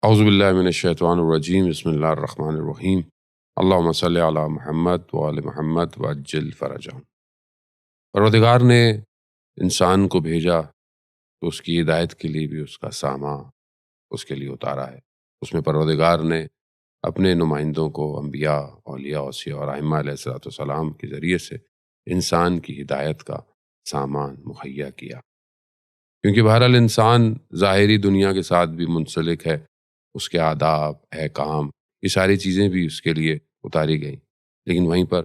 اعوذ باللہ من الشیطان الرجیم، بسم اللہ الرحمن الرحیم، اللہم صلی علی محمد وآل محمد وعجل فرجہم۔ پروردگار نے انسان کو بھیجا تو اس کی ہدایت کے لیے بھی اس کا سامان اس کے لیے اتارا ہے۔ اس میں پروردگار نے اپنے نمائندوں کو انبیاء، اولیاء، اوصیاء اور ائمہ علیہ الصلوۃ والسلام کے ذریعے سے انسان کی ہدایت کا سامان مہیا کیا، کیونکہ بہرحال انسان ظاہری دنیا کے ساتھ بھی منسلک ہے، اس کے آداب، احکام، یہ ساری چیزیں بھی اس کے لیے اتاری گئیں، لیکن وہیں پر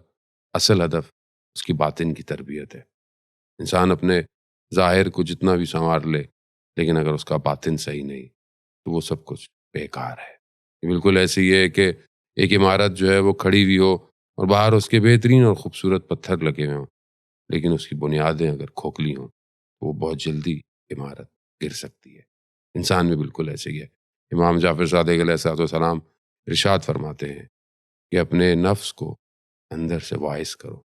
اصل ہدف اس کی باطن کی تربیت ہے۔ انسان اپنے ظاہر کو جتنا بھی سنوار لے، لیکن اگر اس کا باطن صحیح نہیں تو وہ سب کچھ بیکار ہے۔ یہ بالکل ایسے ہی ہے کہ ایک عمارت جو ہے وہ کھڑی ہوئی ہو اور باہر اس کے بہترین اور خوبصورت پتھر لگے ہوئے ہوں، لیکن اس کی بنیادیں اگر کھوکھلی ہوں تو وہ بہت جلدی عمارت گر سکتی ہے۔ انسان بھی بالکل ایسے ہی ہے۔ امام جعفر صادق علیہ السلام ارشاد فرماتے ہیں کہ اپنے نفس کو اندر سے واعظ کرو۔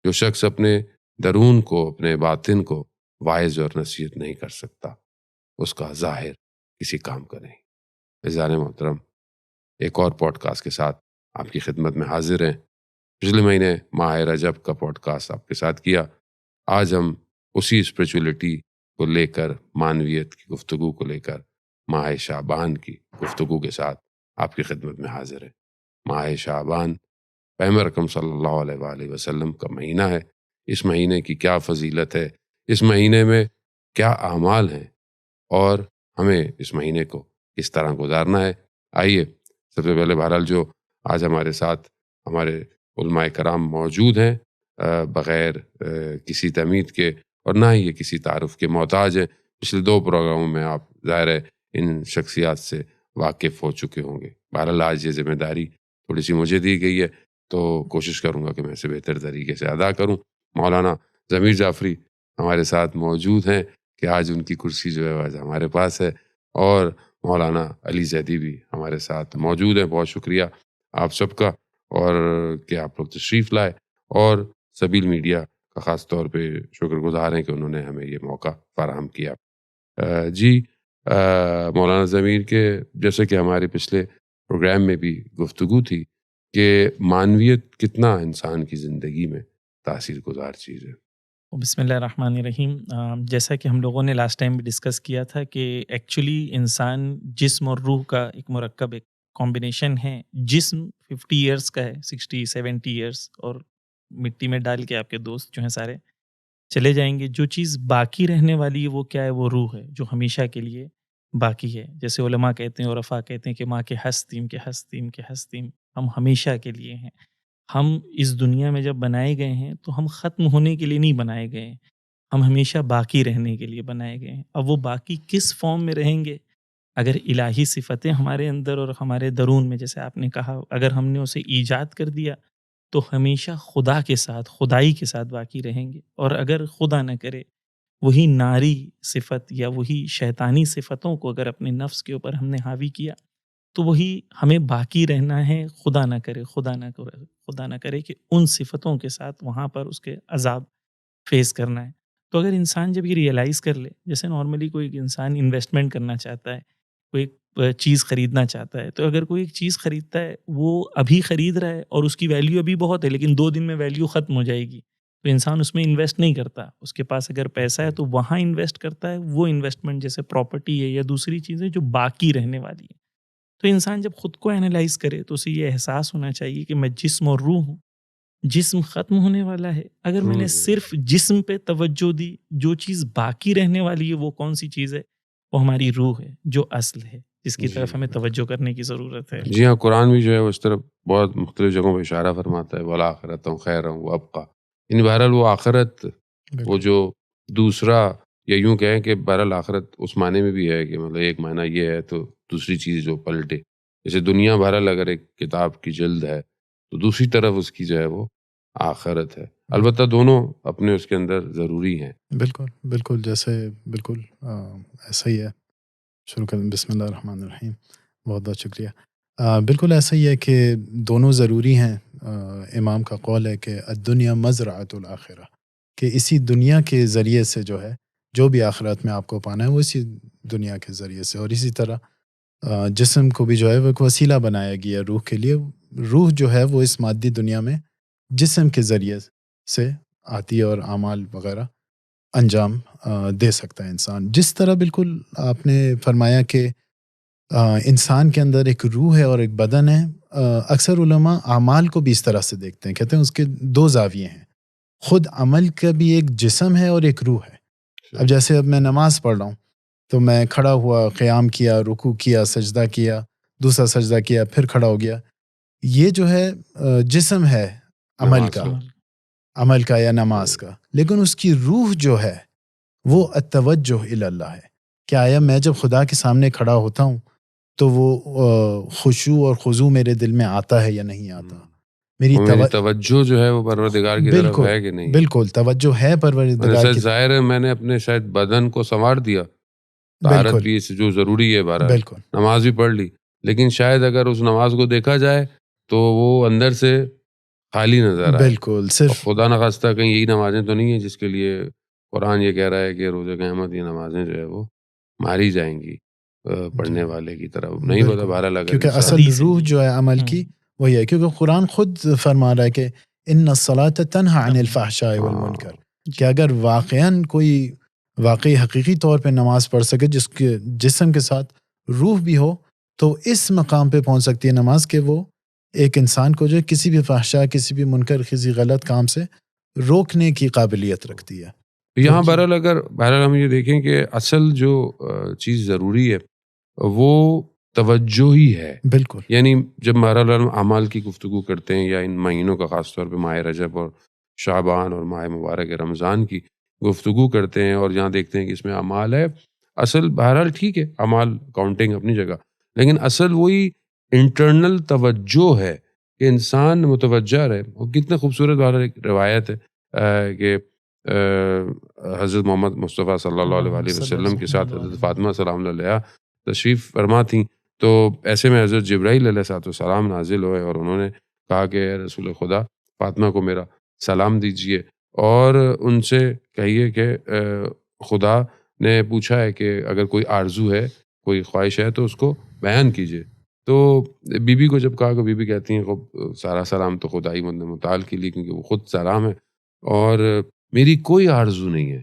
جو شخص اپنے درون کو، اپنے باطن کو واعظ اور نصیحت نہیں کر سکتا، اس کا ظاہر کسی کام کا نہیں۔ عزیزان محترم، ایک اور پوڈ کاسٹ کے ساتھ آپ کی خدمت میں حاضر ہیں۔ پچھلے مہینے ماہ رجب کا پوڈ کاسٹ آپ کے ساتھ کیا۔ آج ہم اسی اسپریچولیٹی کو لے کر، معنویت کی گفتگو کو لے کر، ماہ شعبان کی گفتگو کے ساتھ آپ کی خدمت میں حاضر ہیں۔ ماہ شعبان پیغمبر اکرم صلی اللہ علیہ وآلہ وسلم کا مہینہ ہے۔ اس مہینے کی کیا فضیلت ہے، اس مہینے میں کیا اعمال ہیں، اور ہمیں اس مہینے کو کس طرح گزارنا ہے۔ آئیے سب سے پہلے بہرحال جو آج ہمارے ساتھ ہمارے علماء کرام موجود ہیں، بغیر کسی تمہید کے اور نہ ہی یہ کسی تعارف کے محتاج ہیں۔ پچھلے 2 پروگراموں میں آپ ظاہر ہے ان شخصیات سے واقف ہو چکے ہوں گے۔ بہرحال آج یہ ذمہ داری تھوڑی سی مجھے دی گئی ہے تو کوشش کروں گا کہ میں اسے بہتر طریقے سے ادا کروں۔ مولانا ضمیر جعفری ہمارے ساتھ موجود ہیں کہ آج ان کی کرسی جو ہے آج ہمارے پاس ہے، اور مولانا علی زیدی بھی ہمارے ساتھ موجود ہیں۔ بہت شکریہ آپ سب کا، اور کہ آپ لوگ تشریف لائے، اور سبیل میڈیا کا خاص طور پہ شکر گزار ہیں کہ انہوں نے ہمیں یہ موقع فراہم کیا۔ جی مولانا ضمیر کے جیسے کہ ہمارے پچھلے پروگرام میں بھی گفتگو تھی کہ معنویت کتنا انسان کی زندگی میں تاثیر گزار چیز ہے۔ بسم اللہ الرحمن الرحیم۔ جیسا کہ ہم لوگوں نے لاسٹ ٹائم بھی ڈسکس کیا تھا کہ ایکچولی انسان جسم اور روح کا ایک مرکب، ایک کمبینیشن ہے۔ جسم 50 ایئرس کا ہے، 60 70 ایئرس، اور مٹی میں ڈال کے آپ کے دوست جو ہیں سارے چلے جائیں گے۔ جو چیز باقی رہنے والی ہے وہ کیا ہے؟ وہ روح ہے، جو ہمیشہ کے لیے باقی ہے۔ جیسے علماء کہتے ہیں، عرفاء کہتے ہیں کہ ماں کے ہستیم، ہم ہمیشہ کے لیے ہیں۔ ہم اس دنیا میں جب بنائے گئے ہیں تو ہم ختم ہونے کے لیے نہیں بنائے گئے ہیں، ہم ہمیشہ باقی رہنے کے لیے بنائے گئے ہیں۔ اب وہ باقی کس فارم میں رہیں گے؟ اگر الہی صفتیں ہمارے اندر اور ہمارے درون میں، جیسے آپ نے کہا، اگر ہم نے اسے ایجاد کر دیا تو ہمیشہ خدا کے ساتھ، خدائی کے ساتھ باقی رہیں گے۔ اور اگر خدا نہ کرے وہی ناری صفت یا وہی شیطانی صفتوں کو اگر اپنے نفس کے اوپر ہم نے حاوی کیا تو وہی ہمیں باقی رہنا ہے۔ خدا نہ کرے کہ ان صفتوں کے ساتھ وہاں پر اس کے عذاب فیس کرنا ہے۔ تو اگر انسان جب یہ ریئلائز کر لے، جیسے نارملی کوئی انسان انویسٹمنٹ کرنا چاہتا ہے، کوئی چیز خریدنا چاہتا ہے، تو اگر کوئی ایک چیز خریدتا ہے، وہ ابھی خرید رہا ہے اور اس کی ویلیو ابھی بہت ہے، لیکن 2 دن میں ویلیو ختم ہو جائے گی، تو انسان اس میں انویسٹ نہیں کرتا۔ اس کے پاس اگر پیسہ ہے تو وہاں انویسٹ کرتا ہے۔ وہ انویسٹمنٹ جیسے پراپرٹی ہے یا دوسری چیزیں جو باقی رہنے والی ہے۔ تو انسان جب خود کو اینالائز کرے تو اسے یہ احساس ہونا چاہیے کہ میں جسم اور روح ہوں۔ جسم ختم ہونے والا ہے، اگر میں نے صرف جسم پہ توجہ دی، جو چیز باقی رہنے والی ہے وہ کون سی چیز ہے؟ وہ ہماری روح ہے، جو اصل ہے، جس کی طرف ہمیں توجہ کرنے کی ضرورت ہے۔ جی ہاں، قرآن بھی جو ہے اس طرف بہت مختلف جگہوں پہ اشارہ فرماتا ہے، وَالْآخِرَةُ خَيْرٌ وَأَبْقَىٰ۔ یعنی بہرحال وہ آخرت، وہ جو دوسرا، یا یوں کہیں کہ بہرحال آخرت اس معنی میں بھی ہے کہ مطلب ایک معنی یہ ہے تو دوسری چیز جو پلٹے، جیسے دنیا بہرحال اگر ایک کتاب کی جلد ہے تو دوسری طرف اس کی جو ہے وہ آخرت ہے۔ البتہ دونوں اپنے اس کے اندر ضروری ہیں۔ بالکل جیسے بالکل ایسا ہی ہے۔ شروع کریں، بسم اللہ الرحمن الرحیم۔ بہت بہت شکریہ۔ بالکل ایسا ہی ہے کہ دونوں ضروری ہیں۔ امام کا قول ہے کہ الدنیا مزرعۃ الآخرہ، کہ اسی دنیا کے ذریعے سے جو ہے جو بھی آخرت میں آپ کو پانا ہے وہ اسی دنیا کے ذریعے سے، اور اسی طرح جسم کو بھی جو ہے وہ ایک وسیلہ بنایا گیا روح کے لیے. روح جو ہے وہ اس مادی دنیا میں جسم کے ذریعے سے آتی ہے اور اعمال وغیرہ انجام دے سکتا ہے انسان. جس طرح بالکل آپ نے فرمایا کہ انسان کے اندر ایک روح ہے اور ایک بدن ہے. اکثر علماء اعمال کو بھی اس طرح سے دیکھتے ہیں, کہتے ہیں اس کے دو زاویے ہیں. خود عمل کا بھی ایک جسم ہے اور ایک روح ہے. اب جیسے اب میں نماز پڑھ رہا ہوں تو میں کھڑا ہوا, قیام کیا, رکوع کیا, سجدہ کیا, دوسرا سجدہ کیا, پھر کھڑا ہو گیا. یہ جو ہے جسم ہے عمل کا یا نماز کا, لیکن اس کی روح جو ہے وہ التوجہ الی اللہ ہے. کہ آیا میں جب خدا کے سامنے کھڑا ہوتا ہوں تو وہ خشوع اور خضوع میرے دل میں آتا ہے یا نہیں آتا. میری توجہ جو ہے وہ پروردگار کی طرف ہے کہ نہیں. بالکل توجہ ہے پروردگار کی. ظاہر ہے میں نے اپنے شاید بدن کو سنوار دیا, طہارت بھی جو ضروری ہے, بالکل نماز بھی پڑھ لی, لیکن شاید اگر اس نماز کو دیکھا جائے تو وہ اندر سے خالی نظر آئے. بالکل صرف خدا نخواستہ کہیں یہی نمازیں تو نہیں ہیں جس کے لیے قرآن یہ کہہ رہا ہے کہ روز قیامت یہ نمازیں جو ہے وہ ماری جائیں گی پڑھنے والے کی طرف. نہیں پتا بہرحال لگا, کیونکہ اصل روح جو ہے عمل کی وہی ہے. کیونکہ قرآن خود فرما رہا ہے کہ ان الصلاۃ تنہی عن الفحشاء والمنکر, کہ اگر واقعاً کوئی واقعی حقیقی طور پہ نماز پڑھ سکے جس کے جسم کے ساتھ روح بھی ہو, تو اس مقام پہ پہنچ سکتی ہے نماز کہ وہ ایک انسان کو جو کسی بھی فحشاء, کسی بھی منکر, کسی غلط کام سے روکنے کی قابلیت رکھتی ہے. یہاں بہرحال ہم یہ دیکھیں کہ اصل جو چیز ضروری ہے وہ توجہ ہی ہے. بالکل. یعنی جب بہرحال ہم اعمال کی گفتگو کرتے ہیں یا ان مہینوں کا خاص طور پہ ماہ رجب اور شعبان اور ماہ مبارک رمضان کی گفتگو کرتے ہیں اور جہاں دیکھتے ہیں کہ اس میں اعمال ہے, اصل بہرحال ٹھیک ہے اعمال کاؤنٹنگ اپنی جگہ, لیکن اصل وہی انٹرنل توجہ ہے کہ انسان متوجہ رہے. اور کتنے خوبصورت بہرحال ایک روایت ہے کہ حضرت محمد مصطفیٰ صلی اللہ علیہ وسلم کے ساتھ حضرت فاطمہ سلام اللہ علیہا تشریف فرما تھیں, تو ایسے میں حضرت جبرائیل علیہ السلام نازل ہوئے اور انہوں نے کہا کہ رسول خدا فاطمہ کو میرا سلام دیجئے اور ان سے کہیے کہ خدا نے پوچھا ہے کہ اگر کوئی آرزو ہے, کوئی خواہش ہے تو اس کو بیان کیجئے. تو بی بی کو جب کہا کہ بی بی کہتی ہیں خب سارا سلام تو خدا ہی متعال کے لیے, کیونکہ وہ خود سلام ہے, اور میری کوئی آرزو نہیں ہے,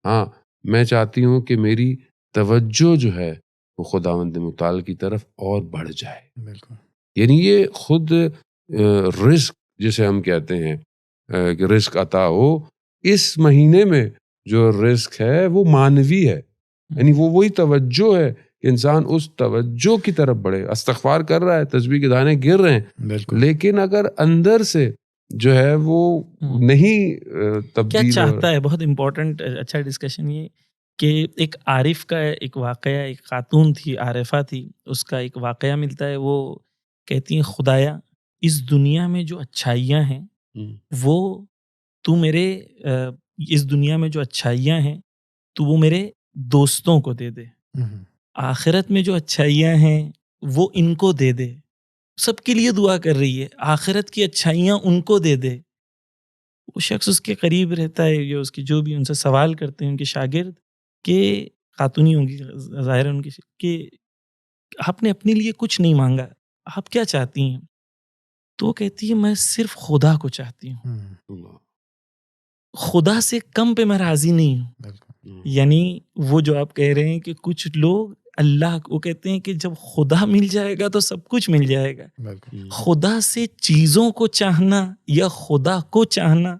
ہاں میں چاہتی ہوں کہ میری توجہ جو ہے وہ خداوند متعال کی طرف اور بڑھ جائے. بالکل. یعنی یہ خود رزق جسے ہم کہتے ہیں کہ رزق عطا ہو, اس مہینے میں جو رزق ہے وہ مانوی ہے. یعنی وہ وہی توجہ ہے کہ انسان اس توجہ کی طرف بڑھے. استغفار کر رہا ہے, تسبیح کے دانے گر رہے ہیں, بالکل, لیکن اگر اندر سے جو ہے وہ نہیں تبدیل کیا چاہتا ہے. بہت امپورٹنٹ اچھا ڈسکشن یہ کہ ایک عارف کا ایک واقعہ, ایک خاتون تھی عارفہ تھی, اس کا ایک واقعہ ملتا ہے. وہ کہتی ہیں خدایا اس دنیا میں جو اچھائیاں ہیں وہ تو میرے اس دنیا میں جو اچھائیاں ہیں تو وہ میرے دوستوں کو دے دے, آخرت میں جو اچھائیاں ہیں وہ ان کو دے دے. سب کے لیے دعا کر رہی ہے, آخرت کی اچھائیاں ان کو دے دے. وہ شخص اس کے قریب رہتا ہے یا اس کی جو بھی ان سے سوال کرتے ہیں ان کے شاگرد کہ خاتونی ہوں گی ظاہر ان کی, کہ آپ نے اپنے لیے کچھ نہیں مانگا, آپ کیا چاہتی ہیں؟ تو وہ کہتی ہے میں صرف خدا کو چاہتی ہوں, خدا سے کم پہ میں راضی نہیں ہوں. یعنی وہ جو آپ کہہ رہے ہیں کہ کچھ لوگ اللہ کو کہتے ہیں کہ جب خدا مل جائے گا تو سب کچھ مل جائے گا. خدا سے چیزوں کو چاہنا یا خدا کو چاہنا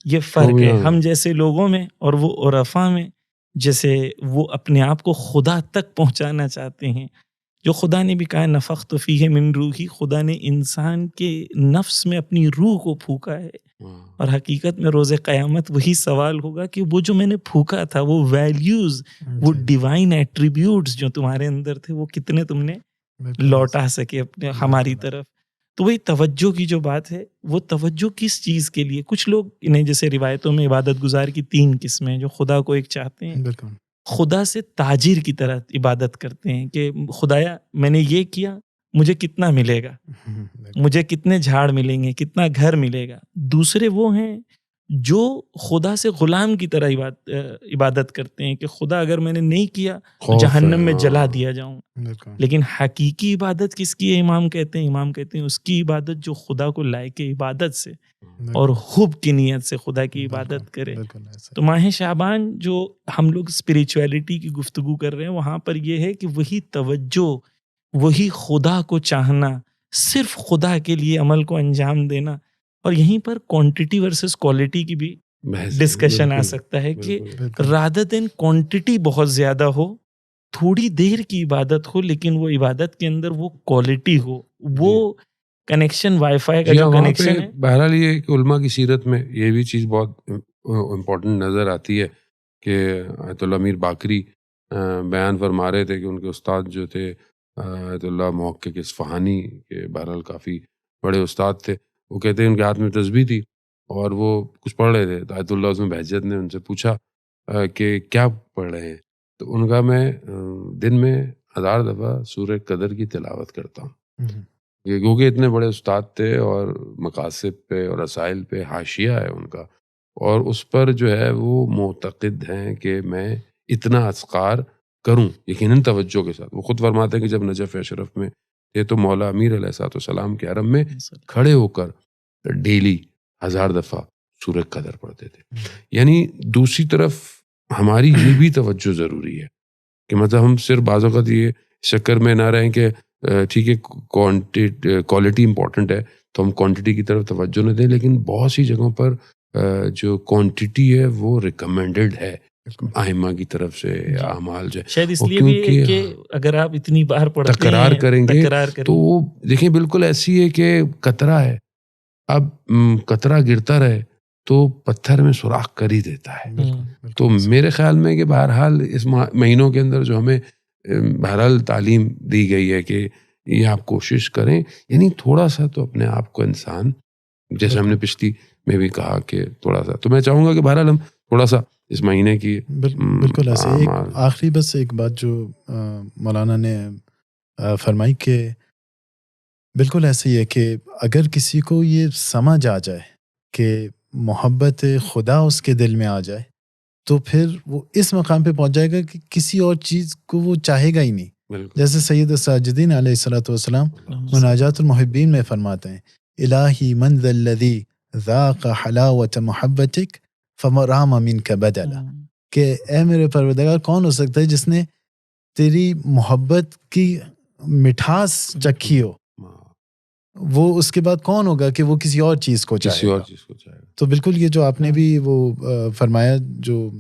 یہ فرق ہے ہم جیسے لوگوں میں اور وہ عرفاء میں, جیسے وہ اپنے آپ کو خدا تک پہنچانا چاہتے ہیں. جو خدا نے بھی کہا نفخت فیہ من روحی, خدا نے انسان کے نفس میں اپنی روح کو پھونکا ہے. اور حقیقت میں روز قیامت وہی سوال ہوگا کہ وہ جو میں نے پھونکا تھا, وہ ویلیوز, وہ ڈیوائن ایٹریبیوٹس جو تمہارے اندر تھے, وہ کتنے تم نے لوٹا سکے اپنے ہماری طرف. تو وہی توجہ کی جو بات ہے, وہ توجہ کس چیز کے لیے. کچھ لوگ انہیں جیسے روایتوں میں عبادت گزار کی 3 قسمیں, جو خدا کو ایک چاہتے ہیں, خدا سے تاجر کی طرح عبادت کرتے ہیں کہ خدایا میں نے یہ کیا, مجھے کتنا ملے گا, مجھے کتنے جھاڑ ملیں گے, کتنا گھر ملے گا. دوسرے وہ ہیں جو خدا سے غلام کی طرح عبادت کرتے ہیں کہ خدا اگر میں نے نہیں کیا تو جہنم میں جلا دیا جاؤں. لیکن حقیقی عبادت کس کی ہے؟ امام کہتے ہیں اس کی عبادت جو خدا کو لائق عبادت سے اور حب کی نیت سے خدا کی عبادت کرے. تو ماہ شعبان جو ہم لوگ اسپریچویلٹی کی گفتگو کر رہے ہیں وہاں پر یہ ہے کہ وہی توجہ، وہی خدا کو چاہنا، صرف خدا کے لیے عمل کو انجام دینا. اور یہیں پر کوانٹٹی ورسز کوالٹی کی بھی ڈسکشن آ سکتا ہے کہ رادر دین کوانٹٹی بہت زیادہ ہو، تھوڑی دیر کی عبادت ہو لیکن وہ عبادت کے اندر وہ کوالٹی ہو، وہ کنیکشن وائی فائی کا جو کنیکشن ہے. بہرحال یہ کہ علماء کی سیرت میں یہ بھی چیز بہت امپورٹنٹ نظر آتی ہے کہ آیت اللہ میر باقری بیان فرما رہے تھے کہ ان کے استاد جو تھے آیت اللہ محقق اصفہانی کے بہرحال کافی بڑے استاد تھے، وہ کہتے ہیں ان کے ہاتھ میں تسبیح تھی اور وہ کچھ پڑھ رہے تھے. تو آیت اللہ عظم بہجت نے ان سے پوچھا کہ کیا پڑھ رہے ہیں؟ تو ان کا میں دن میں 1000 دفعہ سورہ قدر کی تلاوت کرتا ہوں. کیونکہ اتنے بڑے استاد تھے اور مقاصد پہ اور رسائل پہ حاشیہ ہے ان کا، اور اس پر جو ہے وہ معتقد ہیں کہ میں اتنا اذکار کروں یقیناً توجہ کے ساتھ. وہ خود فرماتے ہیں کہ جب نجف اشرف میں تھے تو مولا امیر علیہ الصلوۃ والسلام کے حرم میں کھڑے ہو کر ڈیلی 1000 دفعہ سورہ قدر پڑھتے تھے. یعنی دوسری طرف ہماری یہ بھی توجہ ضروری ہے کہ مطلب ہم صرف بعض اوقات یہ چکر میں نہ رہیں کہ ٹھیک ہے کوالٹی امپورٹنٹ ہے تو ہم کوانٹٹی کی طرف توجہ نہ دیں، لیکن بہت سی جگہوں پر جو کوانٹٹی ہے وہ ریکمینڈڈ ہے ائمہ کی طرف سے. اعمال جو شاید اس لیے بھی ہے کہ اگر آپ اتنی بار پڑھتے ہیں تکرار کریں گے تو وہ دیکھیں بالکل ایسی ہے کہ قطرہ ہے، اب قطرہ گرتا رہے تو پتھر میں سوراخ کر ہی دیتا ہے. تو میرے خیال میں کہ بہرحال اس مہینوں کے اندر جو ہمیں بہرحال تعلیم دی گئی ہے کہ یہ آپ کوشش کریں، یعنی تھوڑا سا تو اپنے آپ کو انسان، جیسے ہم نے پچھلی میں بھی کہا کہ تھوڑا سا، تو میں چاہوں گا کہ بہرحال ہم تھوڑا سا اس مہینے کی بالکل ایسے ایک آخری بس ایک بات جو مولانا نے فرمائی کہ بالکل ایسے ہی ہے کہ اگر کسی کو یہ سمجھ آ جائے کہ محبت خدا اس کے دل میں آ جائے تو پھر وہ اس مقام پہ پہنچ جائے گا کہ کسی اور چیز کو وہ چاہے گا ہی نہیں. جیسے سید الساجدین علیہ الصلوۃ والسلام مناجات المحبین میں فرماتے ہیں الہی من ذا الذی ذاق حلاوت محبتک فمرام منک بدلا، کہ اے میرے پروردگار کون ہو سکتا ہے جس نے تیری محبت کی مٹھاس چکھی ہو، وہ اس کے بعد کون ہوگا کہ وہ کسی اور چیز کو چاہے گا. تو بالکل یہ جو آپ نے بھی وہ فرمایا جو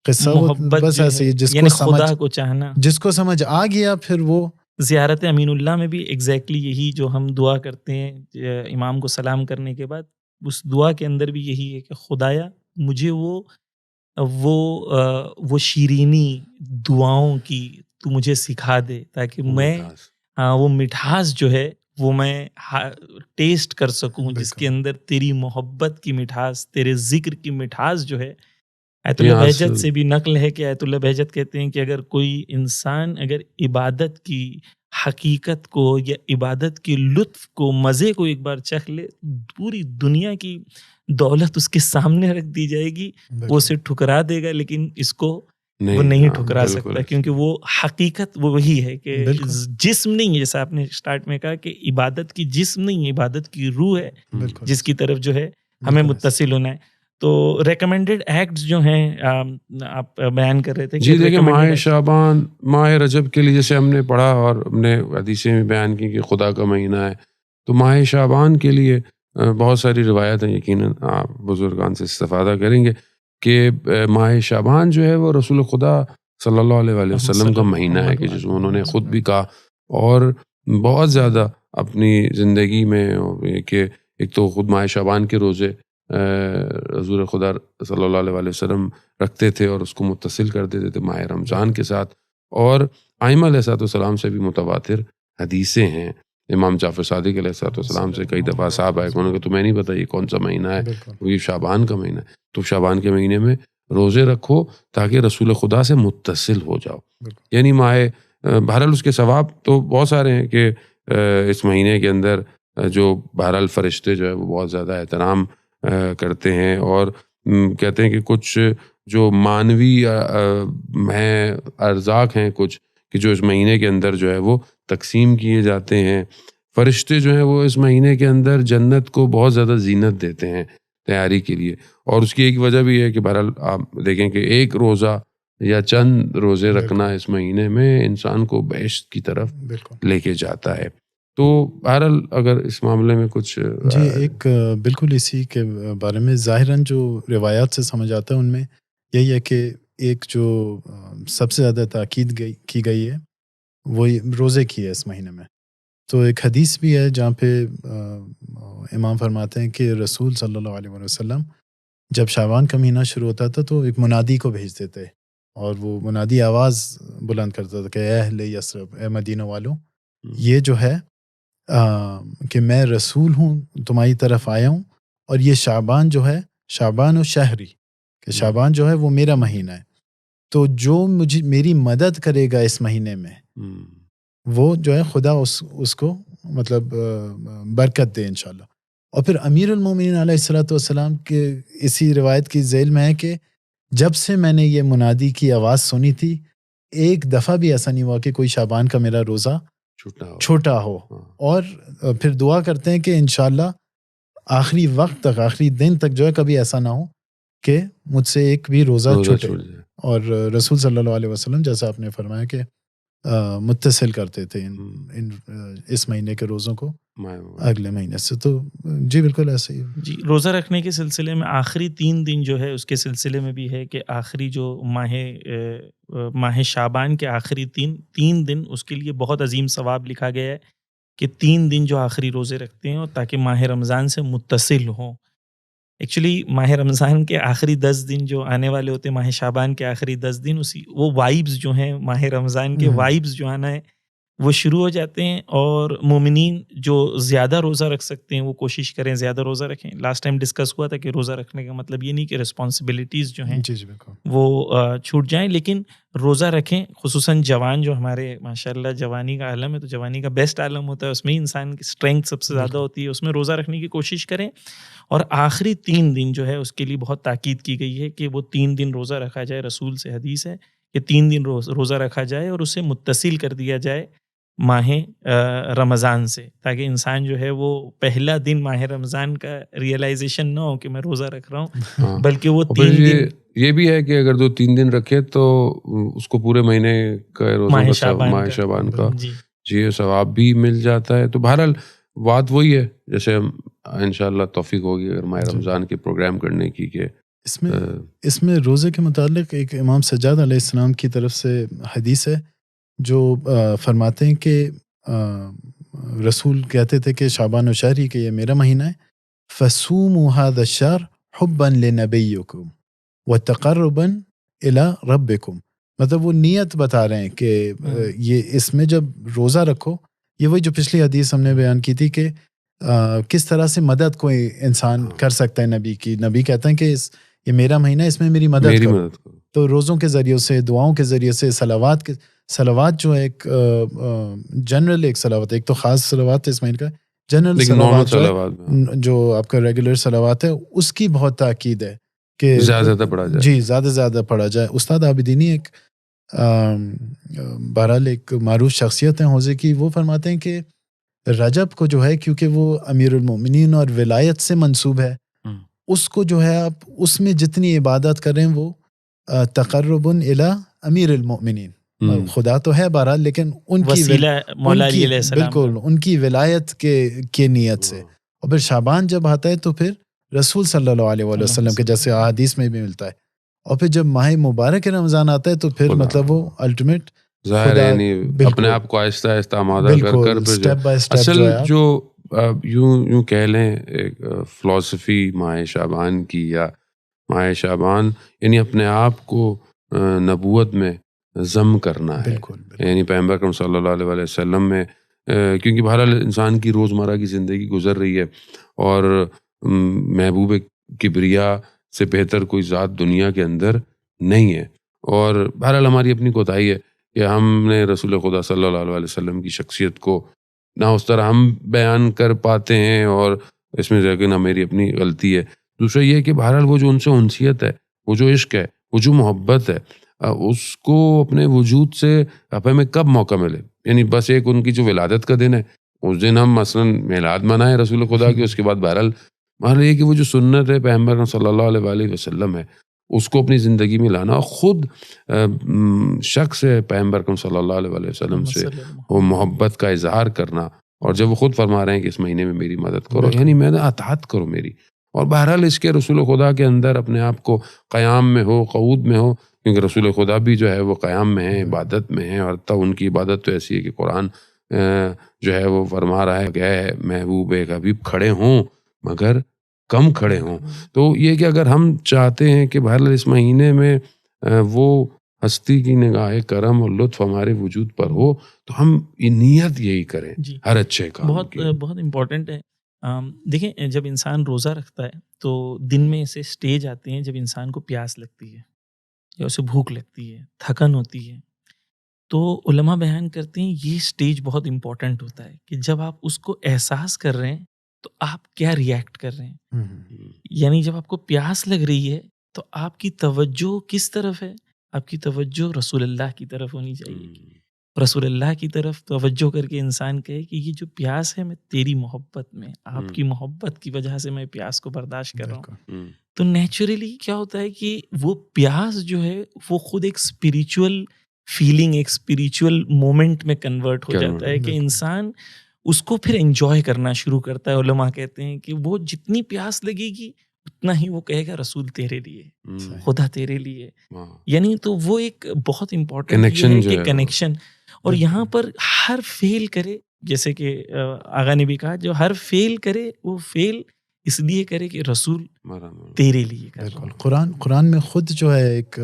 قصہ بس ایسے ہی جس کو خدا کو چاہنا، جس کو سمجھ آ گیا پھر وہ زیارت امین اللہ میں بھی ایگزیکٹلی یہی جو ہم دعا کرتے ہیں امام کو سلام کرنے کے بعد، اس دعا کے اندر بھی یہی ہے کہ خدایا مجھے وہ شیرینی دعاؤں کی تو مجھے سکھا دے تاکہ میں وہ مٹھاس جو ہے وہ میں ٹیسٹ کر سکوں، جس کے اندر تیری محبت کی مٹھاس، تیرے ذکر کی مٹھاس جو ہے. آیت اللہ بہجت سے بھی نقل ہے کہ آیت اللہ بہجت کہتے ہیں کہ اگر کوئی انسان اگر عبادت کی حقیقت کو یا عبادت کے لطف کو، مزے کو ایک بار چکھ لے، پوری دنیا کی دولت اس کے سامنے رکھ دی جائے گی، وہ اسے ٹھکرا دے گا، لیکن اس کو وہ نہیں ٹھکرا سکتا، کیونکہ وہ حقیقت وہی ہے کہ جسم نہیں ہے. جیسا آپ نے اسٹارٹ میں کہا کہ عبادت کی جسم نہیں ہے، عبادت کی روح ہے جس کی طرف جو ہے ہمیں متصل ہونا ہے. تو ریکمینڈڈ ایکٹس جو ہیں آپ بیان کر رہے تھے. جی دیکھیں، ماہ شعبان، ماہ رجب کے لیے جیسے ہم نے پڑھا اور ہم نے حدیثیں میں بیان کی کہ خدا کا مہینہ ہے، تو ماہ شعبان کے لیے بہت ساری روایت ہیں، یقیناً آپ بزرگان سے استفادہ کریں گے کہ ماہ شعبان جو ہے وہ رسول خدا صلی اللہ علیہ وسلم کا مہینہ ہے کہ جس میں انہوں نے خود بھی کہا اور بہت زیادہ اپنی زندگی میں کہ ایک تو خود ماہ شعبان کے روزے حضور خدا صلی اللہ علیہ وسلم رکھتے تھے اور اس کو متصل کر دیتے تھے ماہ رمضان کے ساتھ. اور ائمہ علیہ السلام سے بھی متواتر حدیثیں ہیں. امام جعفر صادق علیہ السلام سے کئی دفعہ صاحب آئے، انہوں نے کہا تمہیں نہیں پتہ یہ کون سا مہینہ ہے؟ وہ یہ شعبان کا مہینہ ہے. تو شعبان کے مہینے میں روزے رکھو تاکہ رسول خدا سے متصل ہو جاؤ. یعنی ماہ بہرحال اس کے ثواب تو بہت سارے ہیں کہ اس مہینے کے اندر جو بہرحال فرشتے جو ہے وہ بہت زیادہ احترام کرتے ہیں، اور کہتے ہیں کہ کچھ جو مانوی ہیں ارزاق ہیں کچھ کہ جو اس مہینے کے اندر جو ہے وہ تقسیم کیے جاتے ہیں. فرشتے جو ہیں وہ اس مہینے کے اندر جنت کو بہت زیادہ زینت دیتے ہیں تیاری کے لیے، اور اس کی ایک وجہ بھی ہے کہ بہرحال آپ دیکھیں کہ ایک روزہ یا چند روزے رکھنا اس مہینے میں انسان کو بہشت کی طرف لے کے جاتا ہے. تو بہرحال اگر اس معاملے میں کچھ جی ایک بالکل اسی کے بارے میں ظاہراً جو روایات سے سمجھ آتا ہے ان میں یہی ہے کہ ایک جو سب سے زیادہ تاکید کی گئی ہے وہ روزے کی ہے اس مہینے میں. تو ایک حدیث بھی ہے جہاں پہ امام فرماتے ہیں کہ رسول صلی اللہ علیہ وسلم جب شعبان کا مہینہ شروع ہوتا تھا تو ایک منادی کو بھیجتے تھے، اور وہ منادی آواز بلند کرتا تھا کہ اے اہل یثرب، اے مدینہ والوں، یہ جو ہے کہ میں رسول ہوں تمہاری طرف آیا ہوں، اور یہ شعبان جو ہے شعبان و شہری، کہ شعبان جو ہے وہ میرا مہینہ ہے، تو جو مجھے میری مدد کرے گا اس مہینے میں وہ جو ہے خدا اس کو مطلب برکت دے انشاءاللہ. اور پھر امیر المومنین علیہ الصلوۃ والسلام کے اسی روایت کی ذیل میں ہے کہ جب سے میں نے یہ منادی کی آواز سنی تھی ایک دفعہ بھی ایسا نہیں ہوا کہ کوئی شعبان کا میرا روزہ چھوٹا ہو. اور پھر دعا کرتے ہیں کہ انشاءاللہ آخری وقت تک، آخری دن تک جو ہے کبھی ایسا نہ ہو کہ مجھ سے ایک بھی روزہ چھوٹے. اور رسول صلی اللہ علیہ وسلم جیسا آپ نے فرمایا کہ متصل کرتے تھے اس مہینے کے روزوں کو اگلے مہینے سے. تو جی بالکل ایسے ہی. جی روزہ رکھنے کے سلسلے میں آخری 3 دن جو ہے اس کے سلسلے میں بھی ہے کہ آخری جو ماہ شعبان کے آخری 3 دن اس کے لیے بہت عظیم ثواب لکھا گیا ہے کہ 3 دن جو آخری روزے رکھتے ہیں اور تاکہ ماہ رمضان سے متصل ہوں. ایکچولی ماہ رمضان کے آخری 10 دن جو آنے والے ہوتے ہیں، ماہ شعبان کے آخری 10 دن وہ وائبز جو ہیں ماہ رمضان کے وائبز جو آنا ہے وہ شروع ہو جاتے ہیں. اور مومنین جو زیادہ روزہ رکھ سکتے ہیں وہ کوشش کریں زیادہ روزہ رکھیں. لاسٹ ٹائم ڈسکس ہوا تھا کہ روزہ رکھنے کا مطلب یہ نہیں کہ رسپانسبلٹیز جو ہیں وہ چھوٹ جائیں، لیکن روزہ رکھیں. خصوصاً جوان جو ہمارے ماشاءاللہ جوانی کا عالم ہے، تو جوانی کا بیسٹ عالم ہوتا ہے، اس میں ہی انسان کی اسٹرینتھ سب سے زیادہ ہوتی ہے، اس میں روزہ رکھنے کی کوشش کریں. اور آخری 3 دن جو ہے اس کے لیے بہت تاکید کی گئی ہے کہ وہ 3 دن روزہ رکھا جائے. رسول سے حدیث ہے کہ 3 دن روزہ رکھا جائے اور اسے متصل کر دیا جائے ماہ رمضان سے، تاکہ انسان جو ہے وہ پہلا دن ماہ رمضان کا ریئلائزیشن نہ ہو کہ میں روزہ رکھ رہا ہوں، بلکہ وہ 3 دن یہ بھی ہے کہ اگر 2-3 دن رکھے تو اس کو پورے مہینے کا روزہ ماہ شعبان کا جی ثواب بھی مل جاتا ہے. تو بہرحال بات وہی ہے، جیسے انشاءاللہ توفیق ہوگی اگر ماہ رمضان کے پروگرام کرنے کی کہ اس میں روزے کے متعلق ایک امام سجاد علیہ السلام کی طرف سے حدیث ہے جو فرماتے ہیں کہ رسول کہتے تھے کہ شعبان و شہری کہ یہ میرا مہینہ ہے، فَصُومُوا هَذَا الشَّهْرَ حُبًّا لِنَبِيِّكُمْ وَتَقَرُّبًا إِلَىٰ رَبِّكُمْ. مطلب وہ نیت بتا رہے ہیں کہ یہ اس میں جب روزہ رکھو، یہ وہی جو پچھلی حدیث ہم نے بیان کی تھی کہ کس طرح سے مدد کوئی انسان کر سکتا ہے نبی کی. نبی کہتے ہیں کہ یہ میرا مہینہ ہے، اس میں میری مدد کرو. تو روزوں کے ذریعے سے، دعاؤں کے ذریعے سے، صلوات جو ہے ایک جنرل ایک صلوات، ایک تو خاص صلوات ہے اس مہینے کا، جنرل صلوات جو آپ کا ریگولر صلوات ہے اس کی بہت تاکید ہے کہ زیادہ پڑھا جائے. جی زیادہ پڑھا جائے. استاد عابدینی ایک بہرحال ایک معروف شخصیت ہیں حوزے کی، وہ فرماتے ہیں کہ رجب کو جو ہے کیونکہ وہ امیر المومنین اور ولایت سے منسوب ہے، اس کو جو ہے آپ اس میں جتنی عبادت کریں وہ تقرب الی امیر المومنین، خدا تو ہے بہرحال لیکن ان کی وسیلہ مولا علی علیہ السلام، بالکل ان کی ولایت کے نیت سے. اور پھر شعبان جب آتا ہے تو پھر رسول صلی اللہ علیہ وسلم کے جیسے احادیث میں بھی ملتا ہے. اور پھر جب ماہ مبارک رمضان آتا ہے تو پھر مطلب وہ الٹیمیٹ ظاہر ہے، یعنی اپنے آپ کو آہستہ آہستہ آمادہ کر اسٹیپ بائی اسٹیپ اصل جو یوں کہہ لیں ایک فلسفی ماہ شعبان کی، یا ماہ شعبان یعنی اپنے آپ کو نبوت میں ضم کرنا ہے. یعنی پیغمبر اکرم صلی اللہ علیہ وسلم میں، کیونکہ بہرحال انسان کی روزمرہ کی زندگی گزر رہی ہے اور محبوب کبریا سے بہتر کوئی ذات دنیا کے اندر نہیں ہے. اور بہرحال ہماری اپنی کوتاہی ہے کہ ہم نے رسول خدا صلی اللہ علیہ وسلم کی شخصیت کو نہ اس طرح ہم بیان کر پاتے ہیں، اور اس میں لیکن میری اپنی غلطی ہے. دوسرا یہ کہ بہرحال وہ جو ان سے انسیت ہے، وہ جو عشق ہے، وہ جو محبت ہے، اس کو اپنے وجود سے اب ہمیں کب موقع ملے. یعنی بس ایک ان کی جو ولادت کا دن ہے اس دن ہم مثلا میلاد منائیں رسول خدا کی، اس کے بعد بہرحال یہ کہ وہ جو سنت ہے پیغمبر صلی اللہ علیہ وآلہ وسلم ہے اس کو اپنی زندگی میں لانا، اور خود شخص ہے پیغمبر صلی اللہ علیہ وآلہ وسلم سے وہ محبت کا اظہار کرنا. اور جب وہ خود فرما رہے ہیں کہ اس مہینے میں میری مدد کرو، یعنی میں اطاعت کرو میری. اور بہرحال اس کے رسول خدا کے اندر اپنے آپ کو قیام میں ہو، قعود میں ہو، کیونکہ رسول خدا بھی جو ہے وہ قیام میں ہیں، عبادت میں ہیں. اور تب ان کی عبادت تو ایسی ہے کہ قرآن جو ہے وہ فرما رہا ہے کہ محبوب حبیب کھڑے ہوں مگر کم کھڑے ہوں. تو یہ کہ اگر ہم چاہتے ہیں کہ بہرحال اس مہینے میں وہ ہستی کی نگاہ کرم اور لطف ہمارے وجود پر ہو تو ہم نیت یہی کریں ہر اچھے کام بہت بہت امپورٹنٹ ہے. دیکھیں جب انسان روزہ رکھتا ہے تو دن میں ایسے سٹیج آتے ہیں جب انسان کو پیاس لگتی ہے یا اسے بھوک لگتی ہے، تھکن ہوتی ہے. تو علماء بیان کرتے ہیں یہ سٹیج بہت امپورٹنٹ ہوتا ہے کہ جب آپ اس کو احساس کر رہے ہیں تو آپ کیا ریئیکٹ کر رہے ہیں. یعنی جب آپ کو پیاس لگ رہی ہے تو آپ کی توجہ کس طرف ہے؟ آپ کی توجہ رسول اللہ کی طرف ہونی چاہیے. رسول اللہ کی طرف توجہ کر کے انسان کہے کہ یہ جو پیاس ہے میں تیری محبت میں، آپ کی محبت کی وجہ سے میں پیاس کو برداشت کر رہا ہوں. تو نیچرلی کیا ہوتا ہے کہ وہ پیاس جو ہے وہ خود ایک اسپریچول فیلنگ، ایک اسپریچول مومنٹ میں کنورٹ ہو جاتا ہے کہ انسان اس کو پھر انجوائے کرنا شروع کرتا ہے. علماء کہتے ہیں کہ وہ جتنی پیاس لگے گی اتنا ہی وہ کہے گا رسول تیرے لیے، خدا تیرے لیے. یعنی تو وہ ایک بہت امپورٹنٹ ہے کہ کنیکشن. اور یہاں پر ہر فیل کرے، جیسے کہ آغا نے بھی کہا، جو ہر فیل کرے وہ فیل اس لیے کرے کہ رسول تیرے لیے کر رہا ہوں. قرآن میں خود جو ہے ایک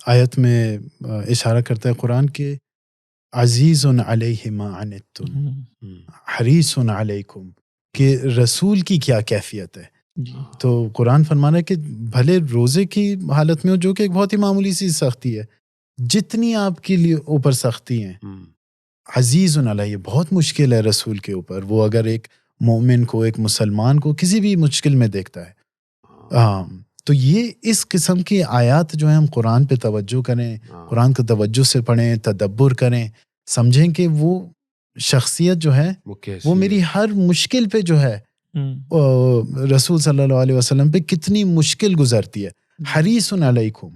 آیت میں اشارہ کرتا ہے قرآن کے عزیز علیہ ما عنتم حریص علیکم، کہ رسول کی کیا کیفیت ہے. تو قرآن فرمانا ہے کہ بھلے روزے کی حالت میں ہو جو کہ ایک بہت ہی معمولی سی سختی ہے، جتنی آپ کے لیے اوپر سختی ہیں عزیز علیہ، بہت مشکل ہے رسول کے اوپر. وہ اگر ایک مومن کو، ایک مسلمان کو کسی بھی مشکل میں دیکھتا ہے. تو یہ اس قسم کی آیات جو ہیں ہم قرآن پہ توجہ کریں، قرآن کو توجہ سے پڑھیں، تدبر کریں، سمجھیں کہ وہ شخصیت جو ہے وہ میری ہر مشکل پہ جو ہے رسول صلی اللہ علیہ وسلم پہ کتنی مشکل گزرتی ہے. حریص علیکم،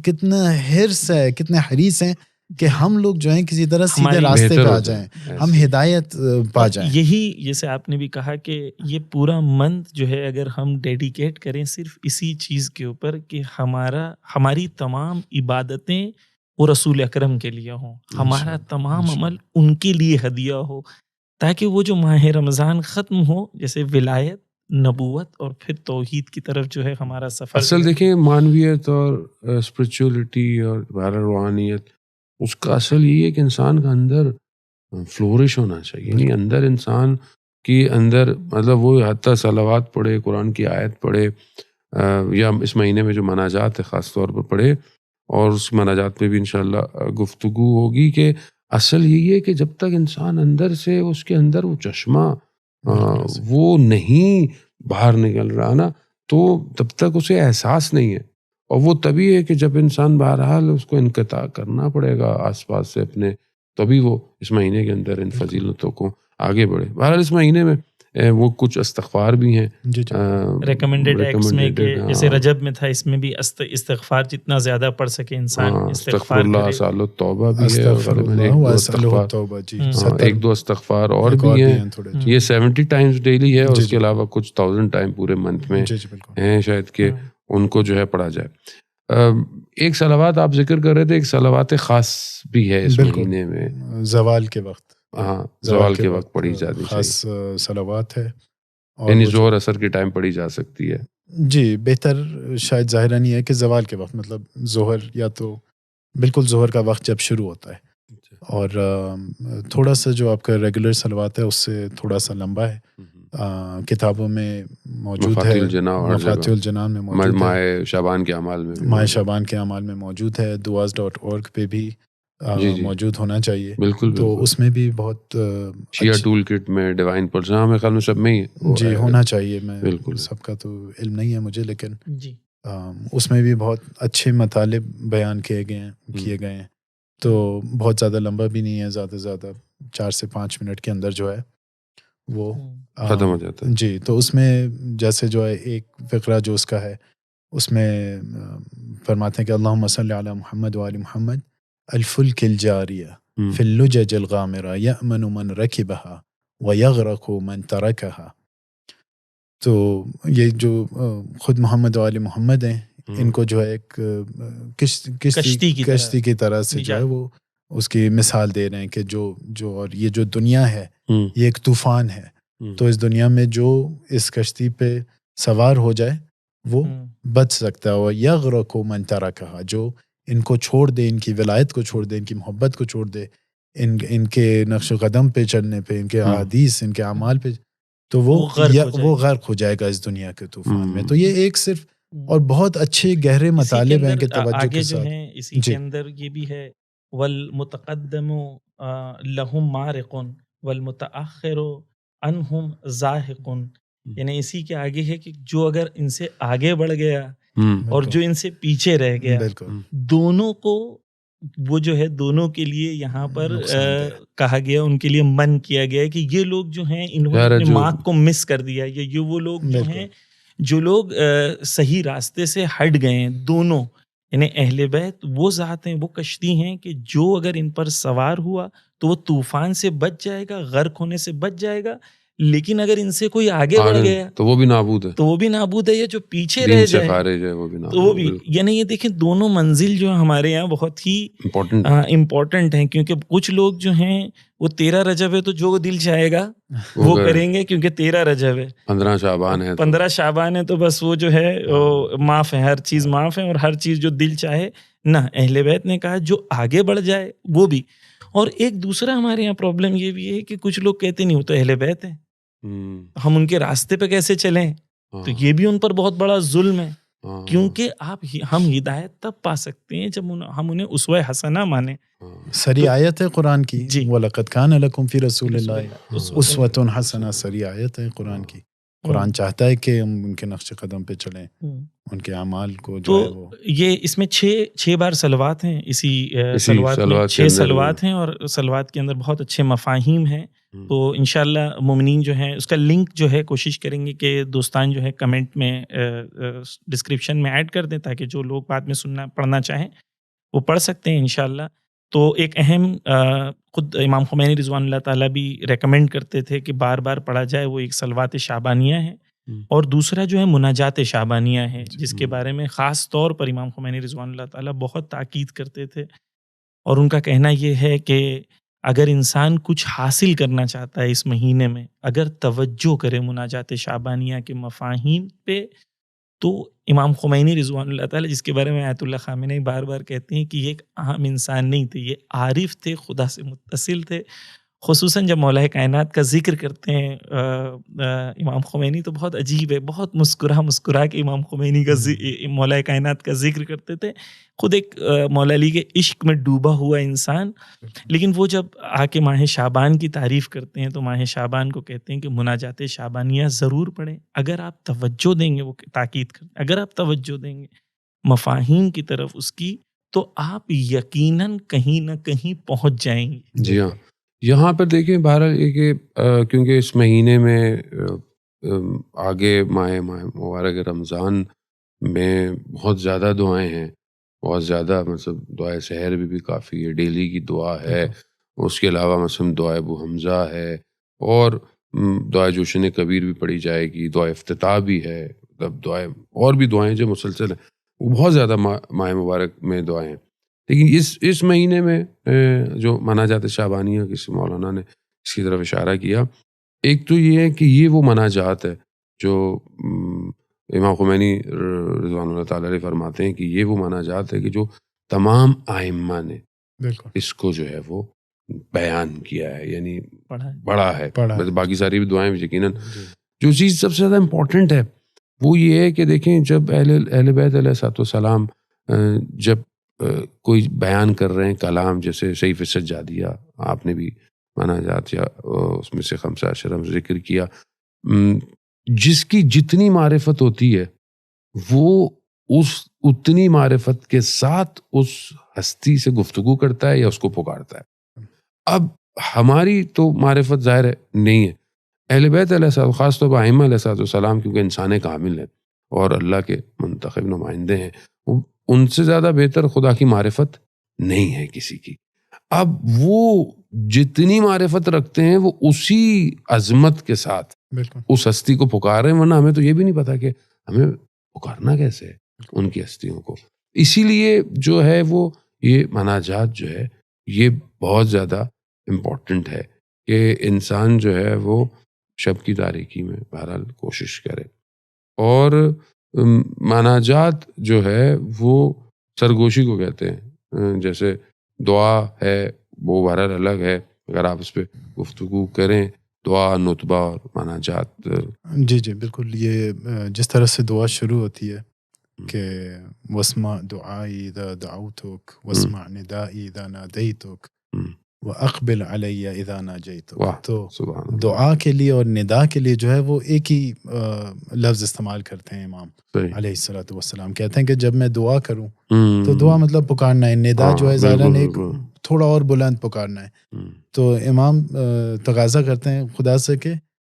کتنا حرص ہے، کتنے حریص ہیں کہ ہم لوگ جو ہیں کسی طرح سیدھے راستے پہ آ جائیں، ہم ہدایت پا جائیں. یہی جیسے آپ نے بھی کہا کہ یہ پورا منتھ جو ہے اگر ہم ڈیڈیکیٹ کریں صرف اسی چیز کے اوپر کہ ہماری تمام عبادتیں وہ رسول اکرم کے لیے ہوں، ہمارا تمام عمل ان کے لیے ہدیہ ہو، تاکہ وہ جو ماہ رمضان ختم ہو جیسے ولایت، نبوت اور پھر توحید کی طرف جو ہے ہمارا سفر. اصل دیکھیں معنویت اور اسپریچولیٹی اور روحانیت، اس کا اصل یہ ہے کہ انسان کا اندر فلورش ہونا چاہیے. یعنی اندر انسان کی اندر مطلب وہ حتیٰ صلوات پڑھے، قرآن کی آیت پڑھے، یا اس مہینے میں جو مناجات ہے خاص طور پر پڑھے، اور اس مناجات میں بھی انشاءاللہ گفتگو ہوگی کہ اصل یہی ہے کہ جب تک انسان اندر سے اس کے اندر وہ چشمہ وہ نہیں باہر نکل رہا نا، تو تب تک اسے احساس نہیں ہے. اور وہ تبھی ہے کہ جب انسان بہرحال اس کو انقطاع کرنا پڑے گا آس پاس سے اپنے، تبھی وہ اس مہینے کے اندر ان فضیلتوں کو آگے بڑھے. بہرحال اس مہینے میں وہ کچھ استغفار بھی ہیں ریکمینڈڈ ایکٹس میں، کہ جیسے رجب میں تھا، اس میں بھی استغفار جتنا زیادہ پڑھ سکے انسان استغفر اللہ، سال التوبہ بھی ہے، ایک دو استغفار اور بھی ہیں. یہ 70 ٹائمز ڈیلی ہے، اور اس کے علاوہ کچھ 1000 ٹائم پورے منتھ میں ہیں شاید کہ ان کو جو ہے پڑھا جائے. ایک صلوات آپ ذکر کر رہے تھے، ایک صلوات خاص بھی ہے اس مہینے میں، زوال کے وقت، زوال کے وقت پڑھی جاتی خاص صلوات ہے. یعنی ظہر اثر کے ٹائم پڑھی جا سکتی ہے. جی بہتر شاید ظاہرا نہیں ہے کہ زوال کے وقت، مطلب ظہر یا تو بالکل ظہر کا وقت جب شروع ہوتا ہے، اور تھوڑا سا جو آپ کا ریگولر صلوات ہے اس سے تھوڑا سا لمبا ہے. کتابوں میں موجود ہے، مفاتیح الجنان میں موجود ہے، ماہ شعبان کے اعمال میں ماہ شعبان کے اعمال میں موجود ہے. duas.org پہ بھی موجود ہونا چاہیے. بالکل تو اس میں بھی بہت شیعہ ٹول کٹ میں ڈیوائن پرسن ہمیں خیال میں سب میں ہی جی ہونا چاہیے. میں بالکل سب کا تو علم نہیں ہے مجھے، لیکن جی اس میں بھی بہت اچھے مطالب بیان کیے گئے ہیں. تو بہت زیادہ لمبا بھی نہیں ہے، زیادہ سے زیادہ 4 سے 5 منٹ کے اندر جو ہے وہ ختم ہو جاتا ہے. جی. تو اس میں جیسے جو ہے ایک فقرہ جو اس کا ہے، اس میں فرماتے ہیں کہ اللہم صلی علی محمد و آل محمد الفلک الجاریہ فی اللجج الغامرہ یأمن من رکبہا ویغرق من ترکہا. تو یہ جو خود محمد و آل محمد ہیں، ان کو جو ہے ایک کشتی کی طرح سے جو ہے وہ اس کی مثال دے رہے ہیں کہ جو اور یہ جو دنیا ہے یہ ایک طوفان ہے. تو اس دنیا میں جو اس کشتی پہ سوار ہو جائے وہ بچ سکتا ہے. اور یغرق من ترکہا، جو ان کو چھوڑ دے، ان کی ولایت کو چھوڑ دے، ان کی محبت کو چھوڑ دے، ان کے نقش قدم پہ چلنے پہ، ان کے احادیث، ان کے اعمال پہ، تو وہ غرق ہو جائے گا اس دنیا کے طوفان میں. تو یہ ایک صرف اور بہت اچھے گہرے مطالب ہیں کہ توجہ کے ساتھ اسی کے اندر یہ بھی ہے والمتقدم لہم مارق والمتأخر عنہم زاہق. یعنی اسی کے آگے ہے کہ جو اگر ان سے آگے بڑھ گیا اور جو ان سے پیچھے رہ گیا، دونوں کو وہ جو ہے دونوں کے لیے یہاں پر کہا گیا، ان کے لیے من کیا گیا ہے کہ یہ لوگ جو ہیں انہوں نے اپنے مارک کو مس کر دیا. یہ وہ لوگ جو ہیں جو لوگ صحیح راستے سے ہٹ گئے ہیں. دونوں یعنی اہل بیت وہ ذات ہیں، وہ کشتی ہیں کہ جو اگر ان پر سوار ہوا تو وہ طوفان سے بچ جائے گا، غرق ہونے سے بچ جائے گا. لیکن اگر ان سے کوئی آگے بڑھ گیا تو وہ بھی نابود ہے، یا جو پیچھے رہ جائے تو وہ بھی. یعنی یہ دیکھیں دونوں منزل جو ہمارے یہاں بہت ہی امپورٹنٹ ہیں، کیونکہ کچھ لوگ جو ہیں وہ 13 رجب ہے تو جو دل چاہے گا وہ کریں گے، کیونکہ 13 رجب ہے، 15 شعبان ہے تو بس وہ جو ہے معاف ہے، ہر چیز معاف ہے اور ہر چیز جو دل چاہے نہ. اہل بیت نے کہا جو آگے بڑھ جائے وہ بھی. اور ایک دوسرا ہمارے یہاں پرابلم یہ بھی ہے کہ کچھ لوگ کہتے نہیں وہ تو اہل بیت ہیں، ہم ان کے راستے پہ کیسے چلیں. تو یہ بھی ان پر بہت بڑا ظلم ہے، کیونکہ ہم ہدایت تب پا سکتے ہیں جب ہم انہیں اسوہ حسنہ مانیں. سری آیت ہے قرآن کی، وَلَقَدْ كَانَ لَكُمْ فِي رَسُولِ اللَّهِ أُسْوَةٌ حَسَنَةٌ. سری آیت ہے قرآن کی. قرآن چاہتا ہے کہ ہم ان کے نقش قدم پہ چلیں، ان کے اعمال کو جو ہے وہ. یہ اس میں 6 بار صلوات ہیں، اسی صلوات میں 6 صلوات ہیں، اور صلوات کے اندر بہت اچھے مفاہیم ہیں. تو انشاءاللہ مومنین جو ہیں اس کا لنک جو ہے کوشش کریں گے کہ دوستان جو ہے کمنٹ میں ڈسکرپشن میں ایڈ کر دیں، تاکہ جو لوگ بعد میں پڑھنا چاہیں وہ پڑھ سکتے ہیں انشاءاللہ. تو ایک اہم خود امام خمینی رضوان اللہ تعالیٰ بھی ریکمینڈ کرتے تھے کہ بار بار پڑھا جائے، وہ ایک صلوات شعبانیہ ہے، اور دوسرا جو ہے مناجات شعبانیہ ہے، جس کے بارے میں خاص طور پر امام خمینی رضوان اللہ تعالیٰ بہت تاکید کرتے تھے. اور ان کا کہنا یہ ہے کہ اگر انسان کچھ حاصل کرنا چاہتا ہے اس مہینے میں، اگر توجہ کرے مناجات شعبانیہ کے مفاہیم پہ، تو امام خمینی رضوان اللہ تعالیٰ، جس کے بارے میں آیت اللہ خامنئی بار بار کہتے ہیں کہ یہ ایک عام انسان نہیں تھے، یہ عارف تھے، خدا سے متصل تھے. خصوصاً جب مولا کائنات کا ذکر کرتے ہیں امام خمینی تو بہت عجیب ہے، بہت مسکرا کے امام خمینی کا مولا کائنات کا ذکر کرتے تھے. خود ایک مولا علی کے عشق میں ڈوبا ہوا انسان، لیکن وہ جب آ کے ماہ شعبان کی تعریف کرتے ہیں تو ماہ شعبان کو کہتے ہیں کہ مناجات شعبانیہ ضرور پڑھیں. اگر آپ توجہ دیں گے، وہ تاکید کرتے ہیں، اگر آپ توجہ دیں گے مفاہیم کی طرف اس کی، تو آپ یقیناً کہیں نہ کہیں پہنچ جائیں گے. جی ہاں. یہاں پر دیکھیں بہرحال یہ کہ کیونکہ اس مہینے میں آگے ماہ مبارک رمضان میں بہت زیادہ دعائیں ہیں، بہت زیادہ، مطلب دعائے سحر بھی کافی ہے، ڈیلی کی دعا ہے. اس کے علاوہ مثلا دعائے ابو حمزہ ہے، اور دعائے جوشن کبیر بھی پڑھی جائے گی، دعائے افتتاح بھی ہے، مطلب دعائیں اور بھی دعائیں جو مسلسل ہیں، وہ بہت زیادہ ماہ مبارک میں دعائیں ہیں. لیکن اس مہینے میں جو مناجات شعبانیہ کسی مولانا نے اس کی طرف اشارہ کیا، ایک تو یہ ہے کہ یہ وہ مناجات ہے جو امام خمینی رضوان اللہ تعالیٰ علیہ فرماتے ہیں کہ یہ وہ مناجات ہے کہ جو تمام ائمہ نے اس کو جو ہے وہ بیان کیا ہے، یعنی پڑھا ہے. باقی ساری بھی دعائیں بھی یقیناً. جو چیز سب سے زیادہ امپورٹنٹ ہے وہ یہ ہے کہ دیکھیں جب اہل بیت علیہ الصلوۃ والسلام جب کوئی بیان کر رہے ہیں کلام، جیسے سیف السجادیہ آپ نے بھی مناجات یا اس میں سے 5 اشرم ذکر کیا، جس کی جتنی معرفت ہوتی ہے وہ اتنی معرفت کے ساتھ اس ہستی سے گفتگو کرتا ہے یا اس کو پکارتا ہے۔ اب ہماری تو معرفت ظاہر ہے نہیں ہے، اہل بیت علیہ السلام، خاص طور پر ائمہ علیہ السلام، کیونکہ انسان کامل ہے اور اللہ کے منتخب نمائندے ہیں، ان سے زیادہ بہتر خدا کی معرفت نہیں ہے کسی کی۔ اب وہ جتنی معرفت رکھتے ہیں وہ اسی عظمت کے ساتھ بالکل اس ہستی کو پکار رہے ہیں، ورنہ ہمیں تو یہ بھی نہیں پتا کہ ہمیں پکارنا کیسے ہے ان کی ہستیوں کو۔ اسی لیے جو ہے وہ یہ مناجات جو ہے یہ بہت زیادہ امپورٹنٹ ہے کہ انسان جو ہے وہ شب کی تاریکی میں بہرحال کوشش کرے۔ اور مناجات جو ہے وہ سرگوشی کو کہتے ہیں، جیسے دعا ہے وہ بہرحال الگ ہے، اگر آپ اس پہ گفتگو کریں، دعا، نطبہ اور مناجات۔ جی بالکل، یہ جس طرح سے دعا شروع ہوتی ہے کہ واسمع دعائی اذا دعوتک واسمع ندائی اذا نادیتک واقبل علی اذا ناجیتک۔ تو دعا کے لیے اور ندا کے لیے جو ہے وہ ایک ہی لفظ استعمال کرتے ہیں امام علیہ الصلوۃ والسلام، کہتے ہیں کہ جب میں دعا کروں تو دعا مطلب پکارنا ہے، ندا جو ہے ظاہراً ایک تھوڑا اور بلند پکارنا ہے۔ تو امام تقاضا کرتے ہیں خدا سے کہ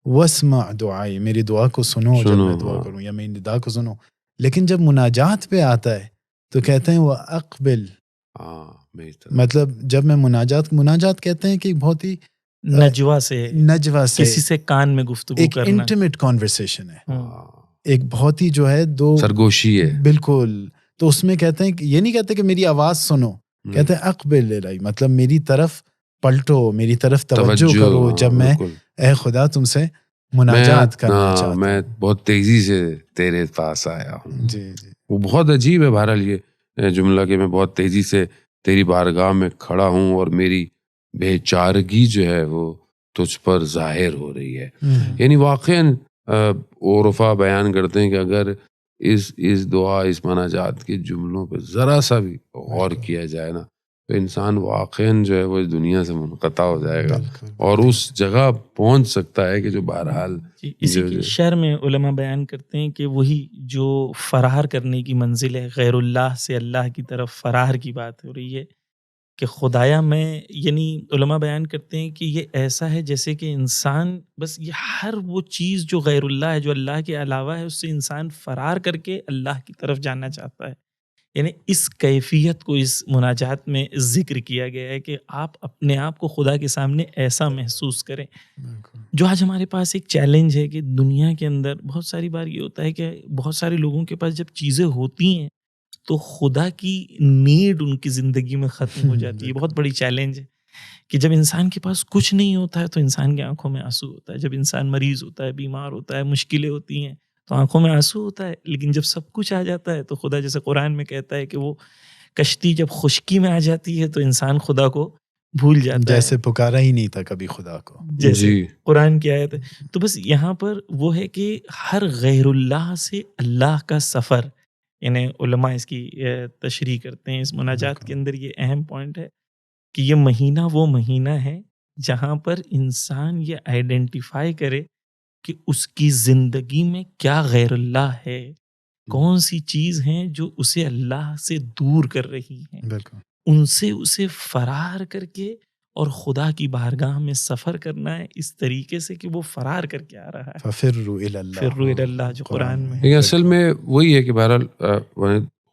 واسمع دعائی، میری دعا کو سنو جب میں دعا کروں، یا میری ندا کو سنو۔ لیکن جب مناجات پہ آتا ہے تو کہتے ہیں وہ اقبل، مطلب جب میں مناجات کہتے ہیں کہ بہت ہی نجوا سے کسی سے کان میں گفتگو ایک کرنا، انٹیمیٹ کنورسیشن ہے، ایک بہت ہی جو ہے دو سرگوشی ہے بالکل۔ تو اس میں کہتے ہیں کہ یہ نہیں کہتے کہ میری آواز سنو، کہتے ہیں اقبل الی، مطلب میری طرف پلٹو، میری طرف توجہ کرو جب میں اے خدا تم سے مناجات کرنا چاہتا ہوں، میں بہت تیزی سے تیرے پاس آیا ہوں۔ جی وہ بہت عجیب ہے بہرحال یہ جملہ کہ میں بہت تیزی سے تیری بارگاہ میں کھڑا ہوں اور میری بے چارگی جو ہے وہ تجھ پر ظاہر ہو رہی ہے۔ یعنی واقعاً عرفا بیان کرتے ہیں کہ اگر اس دعا، اس مناجات کے جملوں پہ ذرا سا بھی غور کیا جائے نا تو انسان واقعاً جو ہے وہ اس دنیا سے منقطع ہو جائے گا اور اس جگہ پہنچ سکتا ہے کہ جو بہرحال اسی کے شعر میں علماء بیان کرتے ہیں کہ وہی جو فرار کرنے کی منزل ہے، غیر اللہ سے اللہ کی طرف فرار کی بات ہو رہی ہے کہ خدایا میں، یعنی علماء بیان کرتے ہیں کہ یہ ایسا ہے جیسے کہ انسان بس یہ ہر وہ چیز جو غیر اللہ ہے، جو اللہ کے علاوہ ہے، اس سے انسان فرار کر کے اللہ کی طرف جانا چاہتا ہے۔ یعنی اس کیفیت کو اس مناجات میں ذکر کیا گیا ہے کہ آپ اپنے آپ کو خدا کے سامنے ایسا محسوس کریں، جو آج ہمارے پاس ایک چیلنج ہے کہ دنیا کے اندر بہت ساری بار یہ ہوتا ہے کہ بہت سارے لوگوں کے پاس جب چیزیں ہوتی ہیں تو خدا کی نیڈ ان کی زندگی میں ختم ہو جاتی ہے۔ بہت بڑی چیلنج ہے کہ جب انسان کے پاس کچھ نہیں ہوتا ہے تو انسان کی آنکھوں میں آنسو ہوتا ہے، جب انسان مریض ہوتا ہے، بیمار ہوتا ہے، مشکلیں ہوتی ہیں تو آنکھوں میں آنسو ہوتا ہے، لیکن جب سب کچھ آ جاتا ہے تو خدا، جیسے قرآن میں کہتا ہے کہ وہ کشتی جب خشکی میں آ جاتی ہے تو انسان خدا کو بھول جاتا ہے، جیسے پکارا ہی نہیں تھا کبھی خدا کو، جیسے قرآن کی آیت ہے۔ تو بس یہاں پر وہ ہے کہ ہر غیر اللہ سے اللہ کا سفر، یعنی علماء اس کی تشریح کرتے ہیں اس مناجات کے اندر، یہ اہم پوائنٹ ہے کہ یہ مہینہ وہ مہینہ ہے جہاں پر انسان یہ آئیڈینٹیفائی کرے کہ اس کی زندگی میں کیا غیر اللہ ہے، کون سی چیز ہیں جو اسے اللہ سے دور کر رہی ہیں، ان سے اسے فرار کر کے اور خدا کی بارگاہ میں سفر کرنا ہے اس طریقے سے کہ وہ فرار کر کے آ رہا ہے۔ فَفِرُّوا إِلَى اللَّهِ، فِرُّوا إِلَى اللَّهِ جو قرآن میں ہے۔ اصل میں وہی ہے کہ بہرحال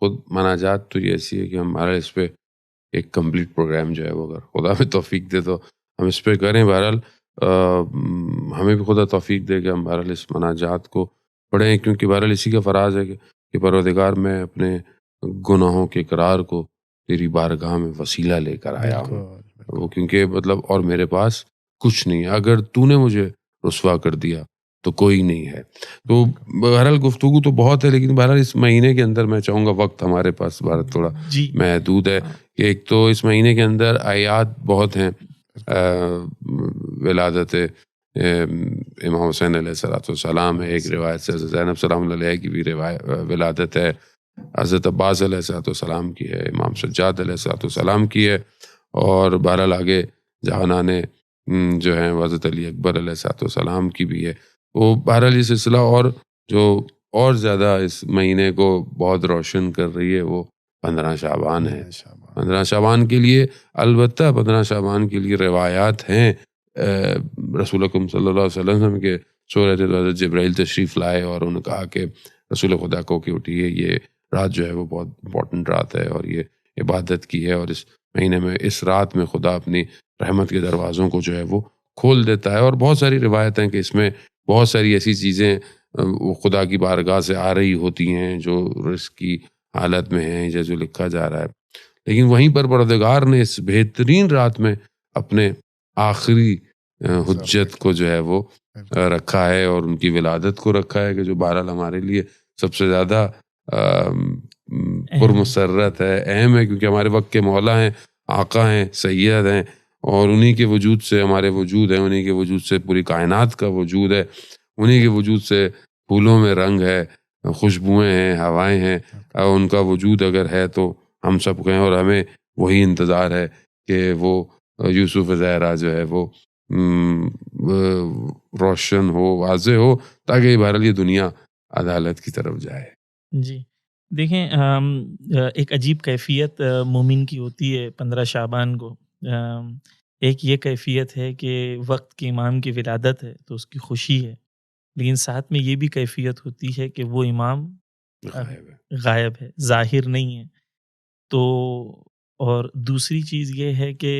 خود مناجات تو یہ ایسی ہے کہ ہمارا اس پہ ایک کمپلیٹ پروگرام جو ہے وہ اگر خدا میں توفیق دے تو ہم اس پہ کریں، بہرحال ہمیں بھی خدا توفیق دے کہ ہم بہرحال اس مناجات کو پڑھیں، کیونکہ بہرحال اسی کا فراز ہے کہ پروردگار میں اپنے گناہوں کے اقرار کو تیری بارگاہ میں وسیلہ لے کر آیا ہوں، وہ کیونکہ مطلب اور میرے پاس کچھ نہیں ہے، اگر تو نے مجھے رسوا کر دیا تو کوئی نہیں ہے۔ تو بہرحال گفتگو تو بہت ہے، لیکن بہرحال اس مہینے کے اندر میں چاہوں گا، وقت ہمارے پاس بہت تھوڑا محدود ہے، کہ ایک تو اس مہینے کے اندر آیات بہت ہیں، ولادت امام حسین علیہ السلام ہے، ایک روایت سے زینب سلام اللہ علیہ کی بھی ولادت ہے، حضرت عباس علیہ السلام کی ہے، امام سجاد علیہ السلام کی ہے، اور بہرحال آگے جہانانے جو ہیں حضرت علی اکبر علیہ السلام کی بھی ہے. وہ بہرحال یہ سلسلہ جو اور زیادہ اس مہینے کو بہت روشن کر رہی ہے وہ 15 شعبان ہے. 15 شعبان کے لیے البتہ 15 شعبان کے لیے روایات ہیں رسول اکرم صلی اللہ علیہ وسلم کے سورہ حضرت جبرائیل تشریف لائے اور انہوں نے کہا کہ رسول خدا کو کہ اٹھیے، یہ رات جو ہے وہ بہت امپورٹنٹ رات ہے اور یہ عبادت کی ہے، اور اس مہینے میں اس رات میں خدا اپنی رحمت کے دروازوں کو جو ہے وہ کھول دیتا ہے. اور بہت ساری روایت ہیں کہ اس میں بہت ساری ایسی چیزیں خدا کی بارگاہ سے آ رہی ہوتی ہیں جو رزق کی حالت میں ہیں جیسے لکھا جا رہا ہے. لیکن وہیں پر پروردگار نے اس بہترین رات میں اپنے آخری حجت کو جو ہے وہ رکھا ہے اور ان کی ولادت کو رکھا ہے، کہ جو بہرحال ہمارے لیے سب سے زیادہ پرمسرت ہے، اہم ہے، کیونکہ ہمارے وقت کے مولا ہیں، آقا ہیں، سید ہیں، اور انہی کے وجود سے ہمارے وجود ہے، انہی کے وجود سے پوری کائنات کا وجود ہے، انہی کے وجود سے پھولوں میں رنگ ہے، خوشبوئیں ہیں، ہوائیں ہیں. ان کا وجود اگر ہے تو ہم سب کو ہیں، اور ہمیں وہی انتظار ہے کہ وہ یوسف زہرا جو ہے وہ روشن ہو، واضح ہو، تاکہ بہرحال یہ دنیا عدالت کی طرف جائے. جی دیکھیں، ایک عجیب کیفیت مومن کی ہوتی ہے 15 شعبان کو. ایک یہ کیفیت ہے کہ وقت کے امام کی ولادت ہے تو اس کی خوشی ہے، لیکن ساتھ میں یہ بھی کیفیت ہوتی ہے کہ وہ امام غائب ہے، ظاہر نہیں ہے. تو اور دوسری چیز یہ ہے کہ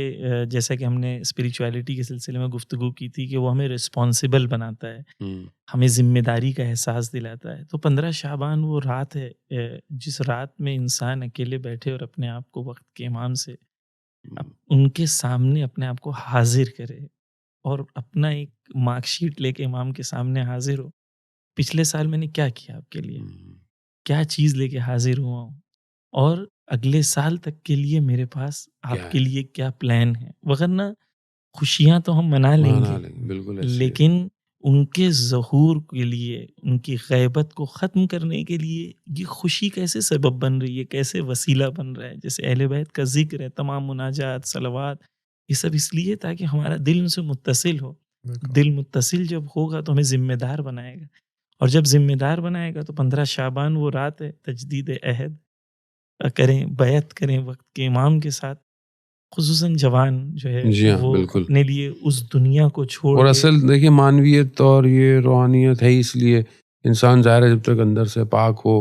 جیسا کہ ہم نے اسپریچویلٹی کے سلسلے میں گفتگو کی تھی کہ وہ ہمیں رسپانسبل بناتا ہے، ہمیں ذمہ داری کا احساس دلاتا ہے. تو 15 شعبان وہ رات ہے جس رات میں انسان اکیلے بیٹھے اور اپنے آپ کو وقت کے امام سے ان کے سامنے اپنے آپ کو حاضر کرے اور اپنا ایک مارک شیٹ لے کے امام کے سامنے حاضر ہو. پچھلے سال میں نے کیا کیا آپ کے لیے، کیا چیز لے کے حاضر ہوا ہوں، اور اگلے سال تک کے لیے میرے پاس آپ کے لیے کیا پلان ہے. وغیرہ خوشیاں تو ہم منا لیں گے، بالکل، لیکن ان کے ظہور کے لیے، ان کی غیبت کو ختم کرنے کے لیے یہ خوشی کیسے سبب بن رہی ہے، کیسے وسیلہ بن رہا ہے. جیسے اہل بیت کا ذکر ہے، تمام مناجات، صلوات، یہ سب اس لیے تاکہ ہمارا دل ان سے متصل ہو. دل متصل جب ہوگا تو ہمیں ذمہ دار بنائے گا، اور جب ذمہ دار بنائے گا تو 15 شعبان وہ رات ہے تجدید عہد کریں، بیعت کریں وقت کے امام کے ساتھ. خصوصاً جوان جو ہے جی ہاں، وہ بالکل. اپنے لیے اس دنیا کو چھوڑ اور کے، اصل دیکھیے معنویت اور یہ روحانیت ہے اس لیے انسان ظاہر ہے جب تک اندر سے پاک ہو،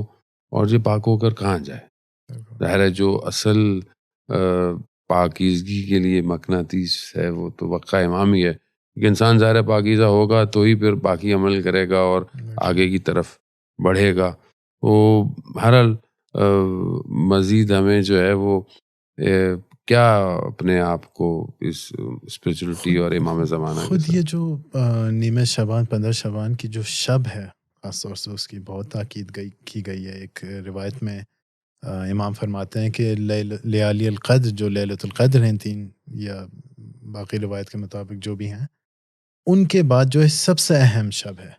اور یہ پاک ہو کر کہاں جائے. ظاہر ہے جو اصل پاکیزگی کے لیے مقناطیس ہے وہ تو وقت امام ہی ہے، کہ انسان ظاہر پاکیزہ ہوگا تو ہی پھر باقی عمل کرے گا اور آگے کی طرف بڑھے گا. وہ بہرحال مزید ہمیں جو ہے وہ کیا اپنے آپ کو اس اسپریچولیٹی اور امام زمانہ خود یہ جو نیمہ شعبان 15 شعبان کی جو شب ہے، خاص طور سے اس کی بہت تاکید کی گئی ہے. ایک روایت میں امام فرماتے ہیں کہ لیالی القدر، جو لیلۃ القدر ہیں 3 یا باقی روایت کے مطابق جو بھی ہیں، ان کے بعد جو ہے سب سے اہم شب ہے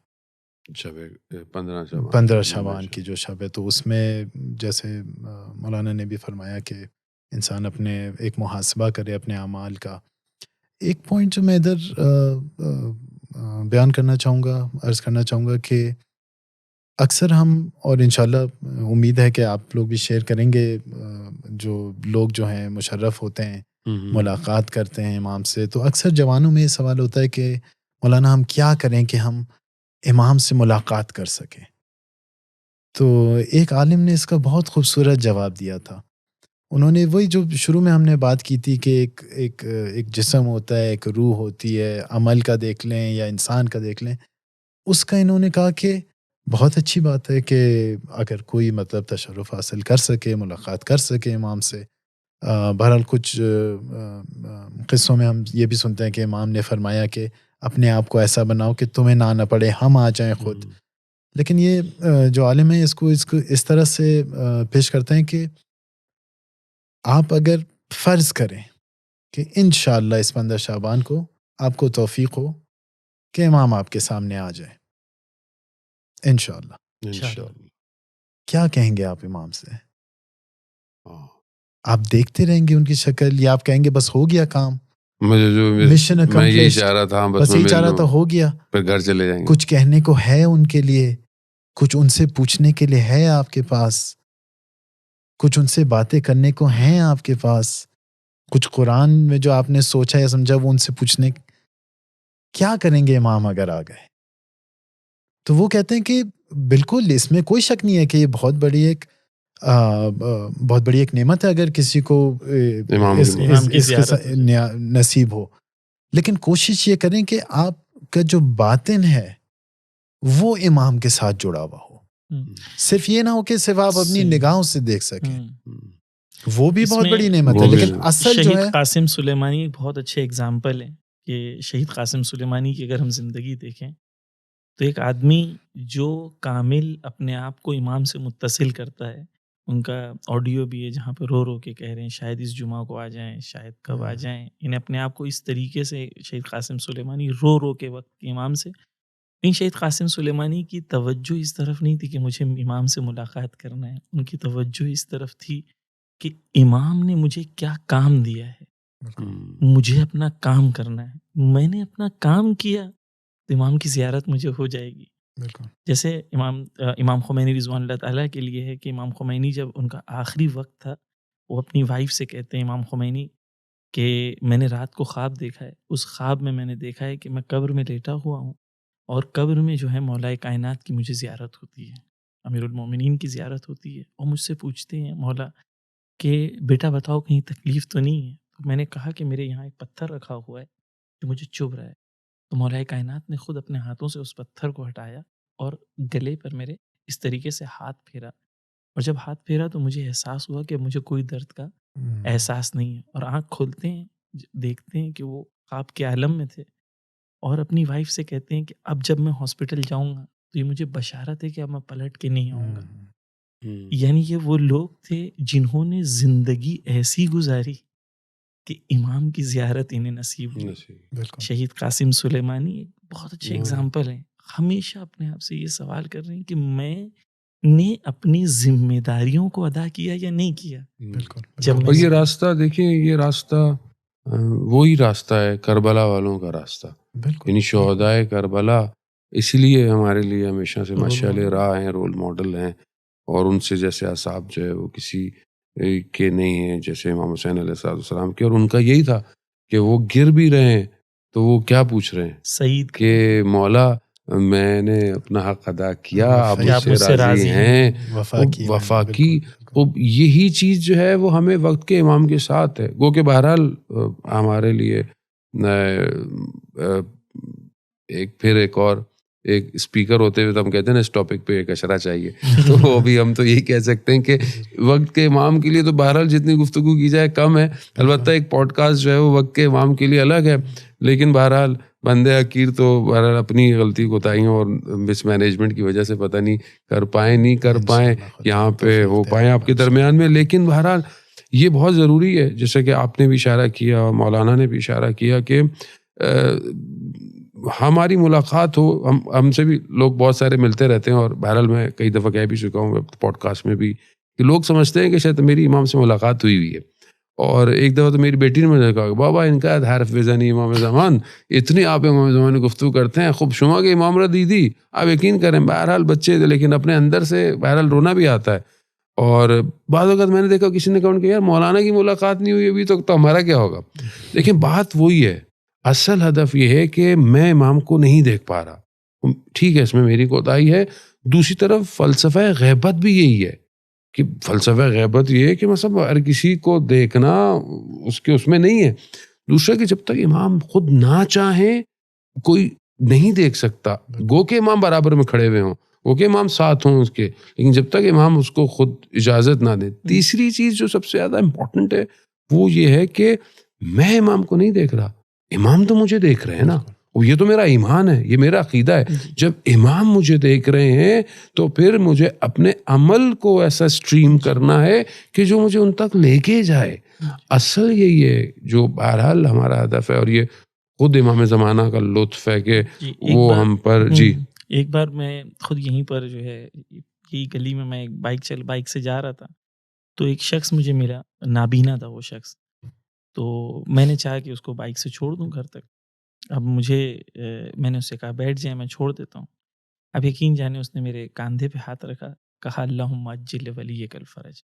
15 شعبان کی جو شب ہے. تو اس میں جیسے مولانا نے بھی فرمایا کہ انسان اپنے ایک محاسبہ کرے اپنے اعمال کا. ایک پوائنٹ جو میں ادھر بیان کرنا چاہوں گا، عرض کرنا چاہوں گا کہ اکثر ہم، اور انشاءاللہ امید ہے کہ آپ لوگ بھی شیئر کریں گے، جو لوگ جو ہیں مشرف ہوتے ہیں، ملاقات کرتے ہیں امام سے، تو اکثر جوانوں میں یہ سوال ہوتا ہے کہ مولانا ہم کیا کریں کہ ہم امام سے ملاقات کر سکیں. تو ایک عالم نے اس کا بہت خوبصورت جواب دیا تھا. انہوں نے وہی جو شروع میں ہم نے بات کی تھی کہ ایک جسم ہوتا ہے، ایک روح ہوتی ہے، عمل کا دیکھ لیں یا انسان کا دیکھ لیں. اس کا انہوں نے کہا کہ بہت اچھی بات ہے کہ اگر کوئی مطلب تشرف حاصل کر سکے، ملاقات کر سکے امام سے. بہرحال کچھ قصوں میں ہم یہ بھی سنتے ہیں کہ امام نے فرمایا کہ اپنے آپ کو ایسا بناؤ کہ تمہیں نہ پڑے، ہم آ جائیں خود. لیکن یہ جو عالم ہے اس کو اس طرح سے پیش کرتے ہیں کہ آپ اگر فرض کریں کہ انشاءاللہ اس 15 شعبان کو آپ کو توفیق ہو کہ امام آپ کے سامنے آ جائے، انشاءاللہ کیا کہیں گے آپ امام سے؟ آپ دیکھتے رہیں گے ان کی شکل یا آپ کہیں گے بس ہو گیا کام، مجھے جو مشن میں یہی accomplished، چاہ رہا تھا بس یہی چاہ رہا تھا، ہو گیا، پھر گھر چلے جائیں گے؟ کچھ کہنے کو ہے ان کے لیے، کچھ ان سے پوچھنے کے لیے ہے آپ کے پاس، کچھ ان سے باتیں کرنے کو ہیں آپ کے پاس، کچھ قرآن میں جو آپ نے سوچا یا سمجھا وہ ان سے پوچھنے، کیا کریں گے امام اگر آ گئے؟ تو وہ کہتے ہیں کہ بالکل اس میں کوئی شک نہیں ہے کہ یہ بہت بڑی ایک نعمت ہے اگر کسی کو اس نصیب ہو، لیکن کوشش یہ کریں کہ آپ کا جو باطن ہے وہ امام کے ساتھ جڑا ہوا ہو، صرف یہ نہ ہو کہ صرف آپ اپنی نگاہوں سے دیکھ سکیں، وہ بھی بہت بڑی نعمت ہے، لیکن اصل جو ہے شہید قاسم سلیمانی ایک بہت اچھے اگزامپل ہے کہ شہید قاسم سلیمانی کی اگر ہم زندگی دیکھیں تو ایک آدمی جو کامل اپنے آپ کو امام سے متصل کرتا ہے، ان کا آڈیو بھی ہے جہاں پہ رو رو کے کہہ رہے ہیں شاید اس جمعہ کو آ جائیں، شاید کب آ جائیں، انہیں اپنے آپ کو اس طریقے سے شہید قاسم سلیمانی رو رو کے وقت امام سے، لیکن شہید قاسم سلیمانی کی توجہ اس طرف نہیں تھی کہ مجھے امام سے ملاقات کرنا ہے، ان کی توجہ اس طرف تھی کہ امام نے مجھے کیا کام دیا ہے، مجھے اپنا کام کرنا ہے، میں نے اپنا کام کیا تو امام کی زیارت مجھے ہو جائے گی۔ جیسے امام خمینی رضوان اللہ تعالیٰ کے لیے ہے کہ امام خمینی جب ان کا آخری وقت تھا، وہ اپنی وائف سے کہتے ہیں امام خمینی کہ میں نے رات کو خواب دیکھا ہے، اس خواب میں نے دیکھا ہے کہ میں قبر میں لیٹا ہوا ہوں اور قبر میں جو ہے مولا کائنات کی مجھے زیارت ہوتی ہے، امیر المومنین کی زیارت ہوتی ہے، اور مجھ سے پوچھتے ہیں مولا کہ بیٹا بتاؤ کہیں تکلیف تو نہیں ہے؟ تو میں نے کہا کہ میرے یہاں ایک پتھر رکھا ہوا ہے جو مجھے چبھ رہا ہے، تو مولا کائنات نے خود اپنے ہاتھوں سے اس پتھر کو ہٹایا اور گلے پر میرے اس طریقے سے ہاتھ پھیرا، اور جب ہاتھ پھیرا تو مجھے احساس ہوا کہ مجھے کوئی درد کا احساس نہیں ہے، اور آنکھ کھولتے ہیں دیکھتے ہیں کہ وہ خواب کے عالم میں تھے، اور اپنی وائف سے کہتے ہیں کہ اب جب میں ہاسپٹل جاؤں گا تو یہ مجھے بشارت ہے کہ اب میں پلٹ کے نہیں آؤں گا۔ یعنی یہ وہ لوگ تھے جنہوں نے زندگی ایسی گزاری کہ امام کی زیارت انہیں نصیب ہوئی۔ شہید قاسم سلیمانی ایک بہت اچھے اگزامپل ہیں، ہمیشہ اپنے آپ سے یہ سوال کر رہے ہیں کہ میں نے اپنی ذمہ داریوں کو ادا کیا یا نہیں کیا۔ اور یہ راستہ دیکھیں، یہ راستہ وہی راستہ ہے کربلا والوں کا راستہ، یعنی شہدائے کربلا اسی لیے ہمارے لیے ہمیشہ سے مشعل راہ ہیں، رول ماڈل ہیں، اور ان سے جیسے اصحاب جو ہے وہ کسی کے نہیں ہیں جیسے امام حسین علیہ السلام کے، اور ان کا یہی تھا کہ وہ گر بھی رہے ہیں تو وہ کیا پوچھ رہے ہیں سعید کہ مولا میں نے اپنا حق ادا کیا، آپ مجھ سے راضی ہیں، وفا کی۔ تو یہی چیز جو ہے وہ ہمیں وقت کے امام کے ساتھ ہے، گو کہ بہرحال ہمارے لیے ایک اور اسپیکر ہوتے ہوئے تو ہم کہتے ہیں نا اس ٹاپک پہ ایک اشرا چاہیے، تو ابھی ہم تو یہی کہہ سکتے ہیں کہ وقت کے امام کے لیے تو بہرحال جتنی گفتگو کی جائے کم ہے، البتہ ایک پوڈ کاسٹ جو ہے وہ وقت کے امام کے لیے الگ ہے، لیکن بہرحال بندے حقیر تو بہرحال اپنی غلطی کوتاہیوں اور مس مینجمنٹ کی وجہ سے پتہ نہیں کر پائیں یہاں پہ ہو پائیں آپ کے درمیان میں، لیکن بہرحال یہ بہت ضروری ہے، جیسے کہ آپ نے بھی اشارہ کیا اور مولانا نے بھی اشارہ کیا کہ ہماری ملاقات ہو، ہم سے بھی لوگ بہت سارے ملتے رہتے ہیں، اور بہرحال میں کئی دفعہ کہہ بھی چکا ہوں پوڈ کاسٹ میں بھی کہ لوگ سمجھتے ہیں کہ شاید میری امام سے ملاقات ہوئی ہے، اور ایک دفعہ تو میری بیٹی نے مجھے کہا کہ بابا ان کا حرف وزنی امام زمان، اتنی آپ امام زمان کی گفتگو کرتے ہیں، خوب شما کے امام را دیدی، آپ یقین کریں بہرحال بچے تھے لیکن اپنے اندر سے بہرحال رونا بھی آتا ہے، اور بعض اوقات میں نے دیکھا کسی نے کہا کہ یار مولانا کی ملاقات نہیں ہوئی ابھی تک تو ہمارا کیا ہوگا، لیکن بات وہی ہے، اصل ہدف یہ ہے کہ میں امام کو نہیں دیکھ پا رہا، ٹھیک ہے اس میں میری کوتاہی ہے، دوسری طرف فلسفہ غیبت بھی یہی ہے کہ فلسفہ غیبت یہ ہے کہ مطلب ہر کسی کو دیکھنا اس میں نہیں ہے، دوسرا کہ جب تک امام خود نہ چاہیں کوئی نہیں دیکھ سکتا، گو کہ امام برابر میں کھڑے ہوئے ہوں، گو کہ امام ساتھ ہوں اس کے، لیکن جب تک امام اس کو خود اجازت نہ دیں۔ تیسری چیز جو سب سے زیادہ امپورٹنٹ ہے وہ یہ ہے کہ میں امام کو نہیں دیکھ رہا، امام تو مجھے دیکھ رہے ہیں نا، یہ تو میرا ایمان ہے، یہ میرا عقیدہ ہے، جب امام مجھے دیکھ رہے ہیں تو پھر مجھے اپنے عمل کو ایسا سٹریم کرنا ہے کہ جو مجھے ان تک لے کے جائے، اصل یہی ہے جو بہرحال ہمارا ہدف ہے، اور یہ خود امام زمانہ کا لطف ہے کہ وہ ہم پر ایک بار میں خود یہیں پر جو ہے یہی گلی میں ایک بائک سے جا رہا تھا، تو ایک شخص مجھے ملا، نابینا تھا وہ شخص. تو میں نے چاہا کہ اس کو بائک سے چھوڑ دوں گھر تک. اب میں نے اس سے کہا بیٹھ جائیں، میں چھوڑ دیتا ہوں. اب یقین جانے اس نے میرے کاندھے پہ ہاتھ رکھا، کہا اللہم عجل ولیک الفرج.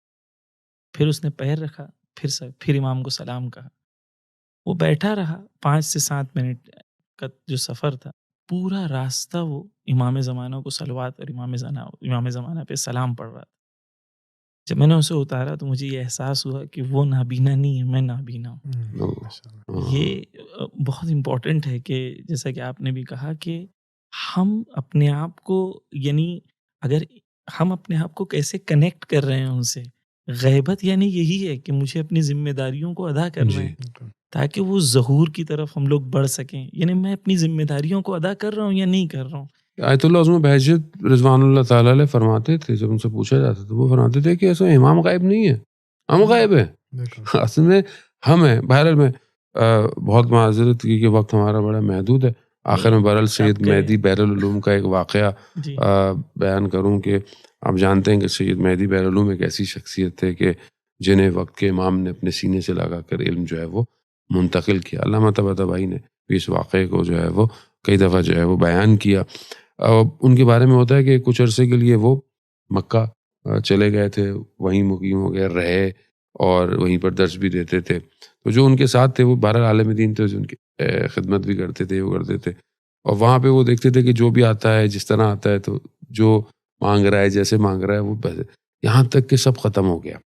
پھر اس نے پیر رکھا، پھر امام کو سلام کہا. وہ بیٹھا رہا 5 سے 7 منٹ کا جو سفر تھا، پورا راستہ وہ امام زمانہ کو صلوات اور امام زمانہ پہ سلام پڑھ رہا تھا. جب میں نے اسے اتارا تو مجھے یہ احساس ہوا کہ وہ نابینا نہیں ہے، میں نابینا ہوں. یہ بہت امپورٹنٹ ہے کہ جیسا کہ آپ نے بھی کہا کہ ہم اپنے آپ کو، یعنی اگر ہم اپنے آپ کو کیسے کنیکٹ کر رہے ہیں ان سے. غیبت یعنی یہی ہے کہ مجھے اپنی ذمہ داریوں کو ادا کرنا ہے تاکہ وہ ظہور کی طرف ہم لوگ بڑھ سکیں. یعنی میں اپنی ذمہ داریوں کو ادا کر رہا ہوں یا نہیں کر رہا ہوں. آیت اللہ عظمہ بہجت رضوان اللہ تعالیٰ علیہ فرماتے تھے، جب ان سے پوچھا جاتا تھا وہ فرماتے تھے کہ ایسا امام غائب نہیں ہے، ہم غائب ہیں. اصل میں ہم ہیں. بہرحال میں بہت معذرت کی کہ وقت ہمارا بڑا محدود ہے. آخر میں بہرحال سید مہدی بحر العلوم کا ایک واقعہ بیان کروں کہ آپ جانتے ہیں کہ سید مہدی بحر العلوم ایک ایسی شخصیت تھے کہ جنہیں وقت کے امام نے اپنے سینے سے لگا کر علم جو ہے وہ منتقل کیا. علامہ طباطبائی نے بھی اس واقعے کو جو ہے وہ کئی دفعہ جو ہے وہ بیان کیا. ان کے بارے میں ہوتا ہے کہ کچھ عرصے کے لیے وہ مکہ چلے گئے تھے، وہیں مقیم ہو گئے، رہے اور وہیں پر درس بھی دیتے تھے. تو جو ان کے ساتھ تھے وہ بہرحال عالم دین تھے، جو ان کی خدمت بھی کرتے تھے، وہ کرتے تھے. اور وہاں پہ وہ دیکھتے تھے کہ جو بھی آتا ہے جس طرح آتا ہے، تو جو مانگ رہا ہے جیسے مانگ رہا ہے وہ یہاں تک کہ سب ختم ہو گیا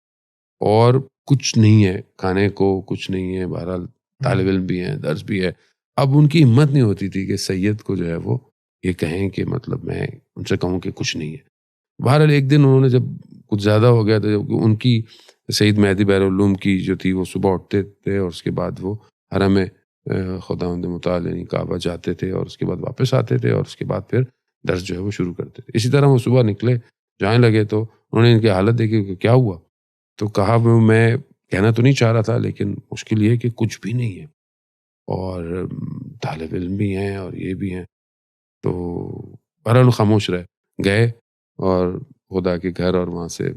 اور کچھ نہیں ہے کھانے کو، کچھ نہیں ہے. بہرحال طالب علم بھی ہیں، درس بھی ہے. اب ان کی ہمت نہیں ہوتی تھی کہ سید کو جو ہے وہ یہ کہیں کہ مطلب میں ان سے کہوں کہ کچھ نہیں ہے. بہرحال ایک دن انہوں نے جب کچھ زیادہ ہو گیا تو ان کی سید مہدی بحر العلوم کی جو تھی وہ صبح اٹھتے تھے اور اس کے بعد وہ حرم خداوند متعال یعنی کعبہ جاتے تھے اور اس کے بعد واپس آتے تھے اور اس کے بعد پھر درس جو ہے وہ شروع کرتے تھے. اسی طرح وہ صبح نکلے، جائیں لگے تو انہوں نے ان کی حالت دیکھی کہ کیا ہوا. تو کہا میں کہنا تو نہیں چاہ رہا تھا لیکن مشکل یہ کہ کچھ بھی نہیں ہے اور طالب علم بھی ہیں اور یہ بھی ہیں. تو بہرحال خاموش رہے، گئے اور خدا کے گھر اور وہاں سے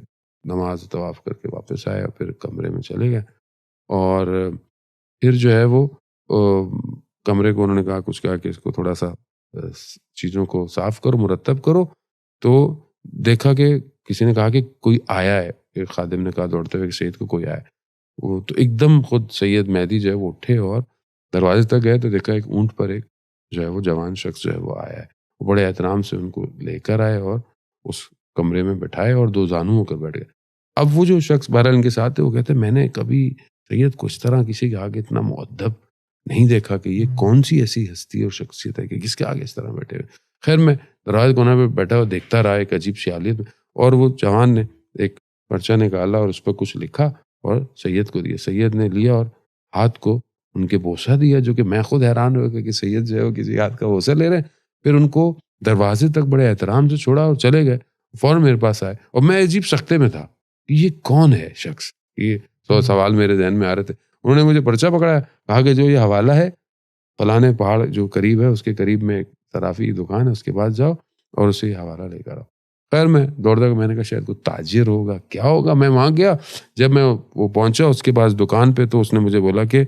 نماز طواف کر کے واپس آئے اور پھر کمرے میں چلے گئے. اور پھر جو ہے وہ کمرے کو انہوں نے کچھ کہا کہ اس کو تھوڑا سا چیزوں کو صاف کرو، مرتب کرو. تو دیکھا کہ کسی نے کہا کہ کوئی آیا ہے، ایک خادم نے کہا دوڑتے ہوئے کہ سید کو کوئی آیا ہے. وہ تو ایک دم خود سید مہدی جو ہے وہ اٹھے اور دروازے تک گئے تو دیکھا ایک اونٹ پر ایک جو ہے وہ جوان شخص جو ہے وہ آیا ہے. وہ بڑے احترام سے ان کو لے کر آئے اور اس کمرے میں بٹھائے اور 2 زانو ہو کر بیٹھ گئے. اب وہ جو شخص بہرحال ان کے ساتھ تھے وہ کہتے میں نے کبھی سید کو اس طرح کسی کے آگے اتنا مؤدب نہیں دیکھا کہ یہ کون سی ایسی ہستی اور شخصیت ہے کہ کس کے آگے اس طرح بیٹھے ہوئے. خیر میں دروازے کونے پہ بیٹھا اور دیکھتا رہا ایک عجیب سی حالیت میں. اور وہ جوان نے ایک پرچہ نکالا اور اس پر کچھ لکھا اور سید کو دیا. سید نے لیا اور ہاتھ کو ان کے بوسہ دیا، جو کہ میں خود حیران ہو گیا کہ سید جو ہے وہ کسی ہاتھ کا بوسہ لے رہے ہیں. پھر ان کو دروازے تک بڑے احترام سے چھوڑا اور چلے گئے. فوراً میرے پاس آئے اور میں عجیب سختے میں تھا کہ یہ کون ہے شخص. یہ سوال میرے ذہن میں آ رہے تھے. انہوں نے مجھے پرچہ پکڑایا، کہا کہ جو یہ حوالہ ہے فلانے پہاڑ جو قریب ہے اس کے قریب میں ایک صرافی دکان ہے، اس کے بعد جاؤ اور اسے یہ حوالہ لے کر آؤ. خیر میں دوڑتا کہ میں نے کہا شاید کوئی تاجر ہوگا، کیا ہوگا. میں وہاں گیا، جب میں وہ پہنچا اس کے پاس دکان پہ تو اس نے مجھے بولا کہ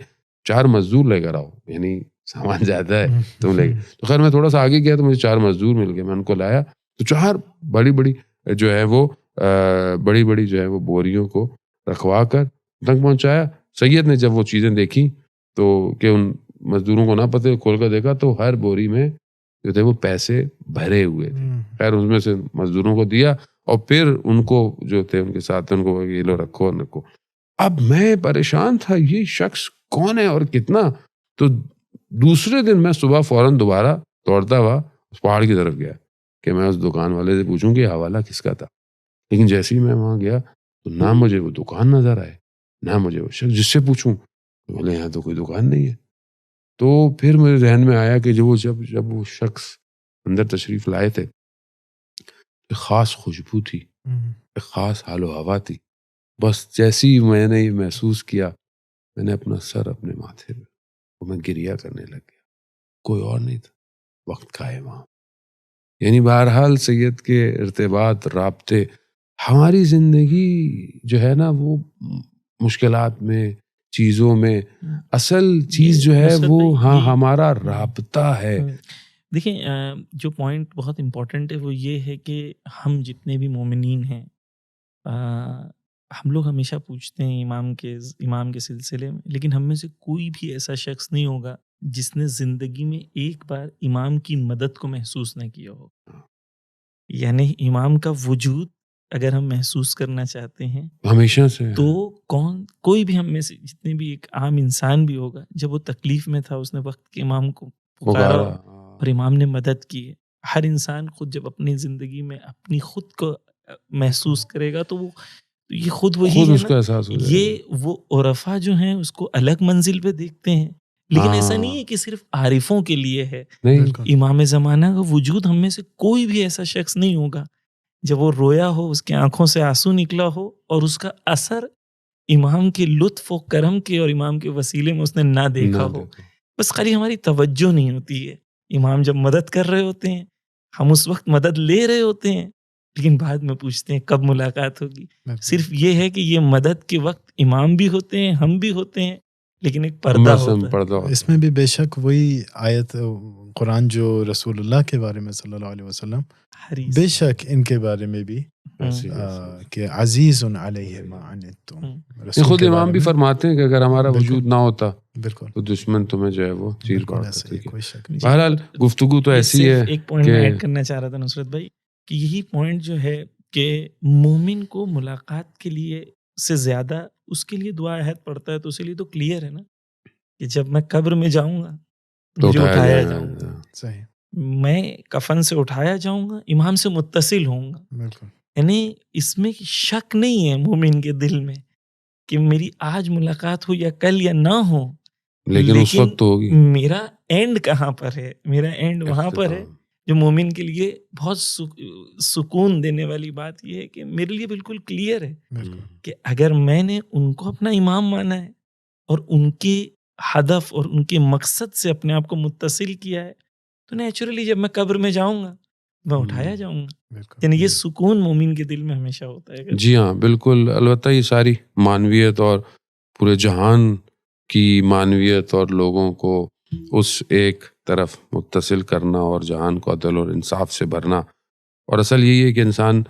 4 مزدور لے کر آؤ، یعنی سامان زیادہ ہے تم لے. تو خیر میں تھوڑا سا آگے گیا تو مجھے 4 مزدور مل گئے. میں ان کو لایا تو 4 بڑی بڑی جو ہے وہ بڑی جو ہے وہ بوریوں کو رکھوا کر تک پہنچایا. سید نے جب وہ چیزیں دیکھی تو کہ ان مزدوروں کو نہ پتہ، کھول کر دیکھا تو ہر بوری میں جو تھے وہ پیسے بھرے ہوئے تھے. خیر اس میں سے مزدوروں کو دیا اور پھر ان کو جو تھے ان کے ساتھ ان کو یہ لو رکھو اور رکھو. اب میں پریشان تھا یہ شخص کون ہے اور کتنا. تو دوسرے دن میں صبح فوراً دوبارہ دوڑتا ہوا اس پہاڑ کی طرف گیا کہ میں اس دکان والے سے پوچھوں کہ یہ حوالہ کس کا تھا. لیکن جیسے ہی میں وہاں گیا تو نہ مجھے وہ دکان نظر آئے نہ مجھے وہ شخص. جس سے پوچھوں بولے یہاں تو کوئی دکان نہیں ہے. تو پھر میرے ذہن میں آیا کہ جب وہ شخص اندر تشریف لائے تھے ایک خاص خوشبو تھی، ایک خاص حال و ہوا تھی. بس جیسی میں نے یہ محسوس کیا میں نے اپنا سر اپنے ماتھے پہ اور میں گریہ کرنے لگ گیا. کوئی اور نہیں تھا، وقت کا ہے وہاں. یعنی بہرحال سید کے ارتباط، رابطے، ہماری زندگی جو ہے نا وہ مشکلات میں، چیزوں میں اصل چیز جو ہے وہ ہمارا رابطہ ہے. دیکھیں جو پوائنٹ بہت امپورٹنٹ ہے وہ یہ ہے کہ ہم جتنے بھی مومنین ہیں ہم لوگ ہمیشہ پوچھتے ہیں امام کے سلسلے میں، لیکن ہم میں سے کوئی بھی ایسا شخص نہیں ہوگا جس نے زندگی میں ایک بار امام کی مدد کو محسوس نہ کیا ہو. یعنی امام کا وجود اگر ہم محسوس کرنا چاہتے ہیں ہمیشہ سے، تو کوئی بھی ہم میں سے جتنے بھی ایک عام انسان بھی ہوگا، جب وہ تکلیف میں تھا اس نے وقت کے امام کو پکارا اور امام نے مدد کی ہے. ہر انسان خود جب اپنی زندگی میں اپنی خود کو محسوس کرے گا تو وہ یہ خود وہی ہے اس کا نا. احساس ہو جائے گا. یہ وہ عرفا جو ہیں اس کو الگ منزل پہ دیکھتے ہیں، لیکن ایسا نہیں ہے کہ صرف عارفوں کے لیے ہے. امام زمانہ کا وجود ہم میں سے کوئی بھی ایسا شخص نہیں ہوگا جب وہ رویا ہو، اس کی آنکھوں سے آنسو نکلا ہو اور اس کا اثر امام کے لطف و کرم کے اور امام کے وسیلے میں اس نے نہ دیکھا ہو. بس خالی ہماری توجہ نہیں ہوتی ہے. امام جب مدد کر رہے ہوتے ہیں ہم اس وقت مدد لے رہے ہوتے ہیں، لیکن بعد میں پوچھتے ہیں کب ملاقات ہوگی. صرف یہ ہے کہ یہ مدد کے وقت امام بھی ہوتے ہیں، ہم بھی ہوتے ہیں، لیکن ایک پردہ ہوتا ہے. اس میں بھی بے شک وہی آیت قرآن جو رسول اللہ کے بارے میں صلی اللہ علیہ وسلم، بے شک ان کے بارے میں بھی کہ عزیز علیہ ما عنتم، خود امام بھی فرماتے ہیں کہ اگر ہمارا وجود نہ ہوتا بالکل تو دشمن تمہیں جو ہے وہ چیر پاڑ کرتے. کوئی شک نہیں. بہرحال گفتگو تو ایسی ہے. ایک پوائنٹ میں ایڈ کرنا چاہ رہا تھا نصرت بھائی کہ یہی پوائنٹ جو ہے کہ مومن کو ملاقات کے لیے سے زیادہ اس کے لیے دعا عہد پڑتا ہے، تو اسی لیے تو کلیئر ہے نا کہ جب میں قبر میں جاؤں گا تو مجھے اٹھایا جاؤں گا. صحیح. میں کفن سے اٹھایا جاؤں گا، امام سے متصل ہوں گا. بالکل. یعنی اس میں شک نہیں ہے مومن کے دل میں کہ میری آج ملاقات ہو یا کل یا نہ ہو، لیکن اس وقت تو ہوگی. میرا اینڈ کہاں پر ہے؟ میرا اینڈ وہاں پر ہے. جو مومن کے لیے بہت سکون دینے والی بات یہ ہے کہ میرے لیے بالکل کلیئر ہے کہ اگر میں نے ان کو اپنا امام مانا ہے اور ان کے ہدف اور ان کے مقصد سے اپنے آپ کو متصل کیا ہے، تو نیچرلی جب میں قبر میں جاؤں گا میں اٹھایا جاؤں گا. یعنی یہ سکون مومن کے دل میں ہمیشہ ہوتا ہے. جی ہاں بالکل. البتہ یہ ساری معنویت اور پورے جہان کی معنویت اور لوگوں کو اس ایک طرف متصل کرنا اور جہان کو عدل اور انصاف سے بھرنا، اور اصل یہی ہے کہ انسان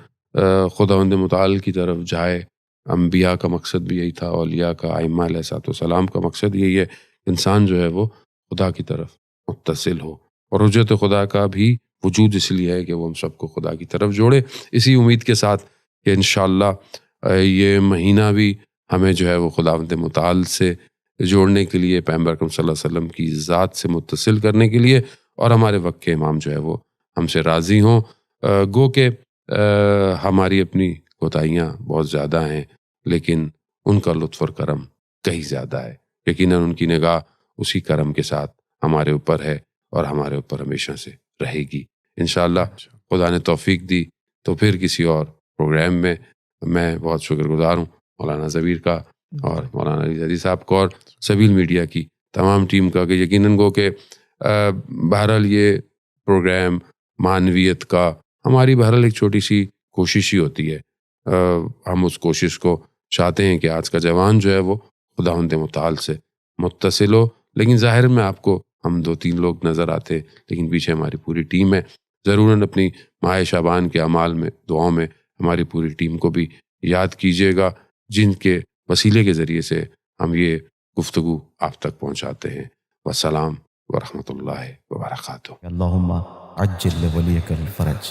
خداوند متعال کی طرف جائے. انبیاء کا مقصد بھی یہی تھا، اولیاء کا، ائمہ علیہ الصلوۃ والسلام کا مقصد یہی ہے انسان جو ہے وہ خدا کی طرف متصل ہو. اور رجوع خدا کا بھی وجود اس لیے ہے کہ وہ ہم سب کو خدا کی طرف جوڑے. اسی امید کے ساتھ کہ انشاءاللہ یہ مہینہ بھی ہمیں جو ہے وہ خداوند متعال سے جوڑنے کے لیے، پیغمبر اکرم صلی اللہ علیہ وسلم کی ذات سے متصل کرنے کے لیے، اور ہمارے وقت کے امام جو ہے وہ ہم سے راضی ہوں. گو کہ ہماری اپنی کوتاہیاں بہت زیادہ ہیں، لیکن ان کا لطف اور کرم کہیں زیادہ ہے. یقیناً ان کی نگاہ اسی کرم کے ساتھ ہمارے اوپر ہے اور ہمارے اوپر ہمیشہ سے رہے گی. انشاءاللہ خدا نے توفیق دی تو پھر کسی اور پروگرام میں. میں بہت شکر گزار ہوں مولانا ضبیر کا اور مولانا علی زیدی صاحب کو اور سبیل میڈیا کی تمام ٹیم کا، کہ یقیناً گو کہ بہرحال یہ پروگرام معنویت کا ہماری بہرحال ایک چھوٹی سی کوشش ہی ہوتی ہے. ہم اس کوشش کو چاہتے ہیں کہ آج کا جوان جو ہے وہ خداوند متعال سے متصل ہو. لیکن ظاہر میں آپ کو ہم 2-3 لوگ نظر آتے، لیکن پیچھے ہماری پوری ٹیم ہے. ضروراً اپنی ماہ شعبان کے اعمال میں، دعاؤں میں ہماری پوری ٹیم کو بھی یاد کیجیے گا، جن کے وسیلے کے ذریعے سے ہم یہ گفتگو آپ تک پہنچاتے ہیں. والسلام ورحمۃ اللہ وبرکاتہ. اللہم عجل لولیک الفرج.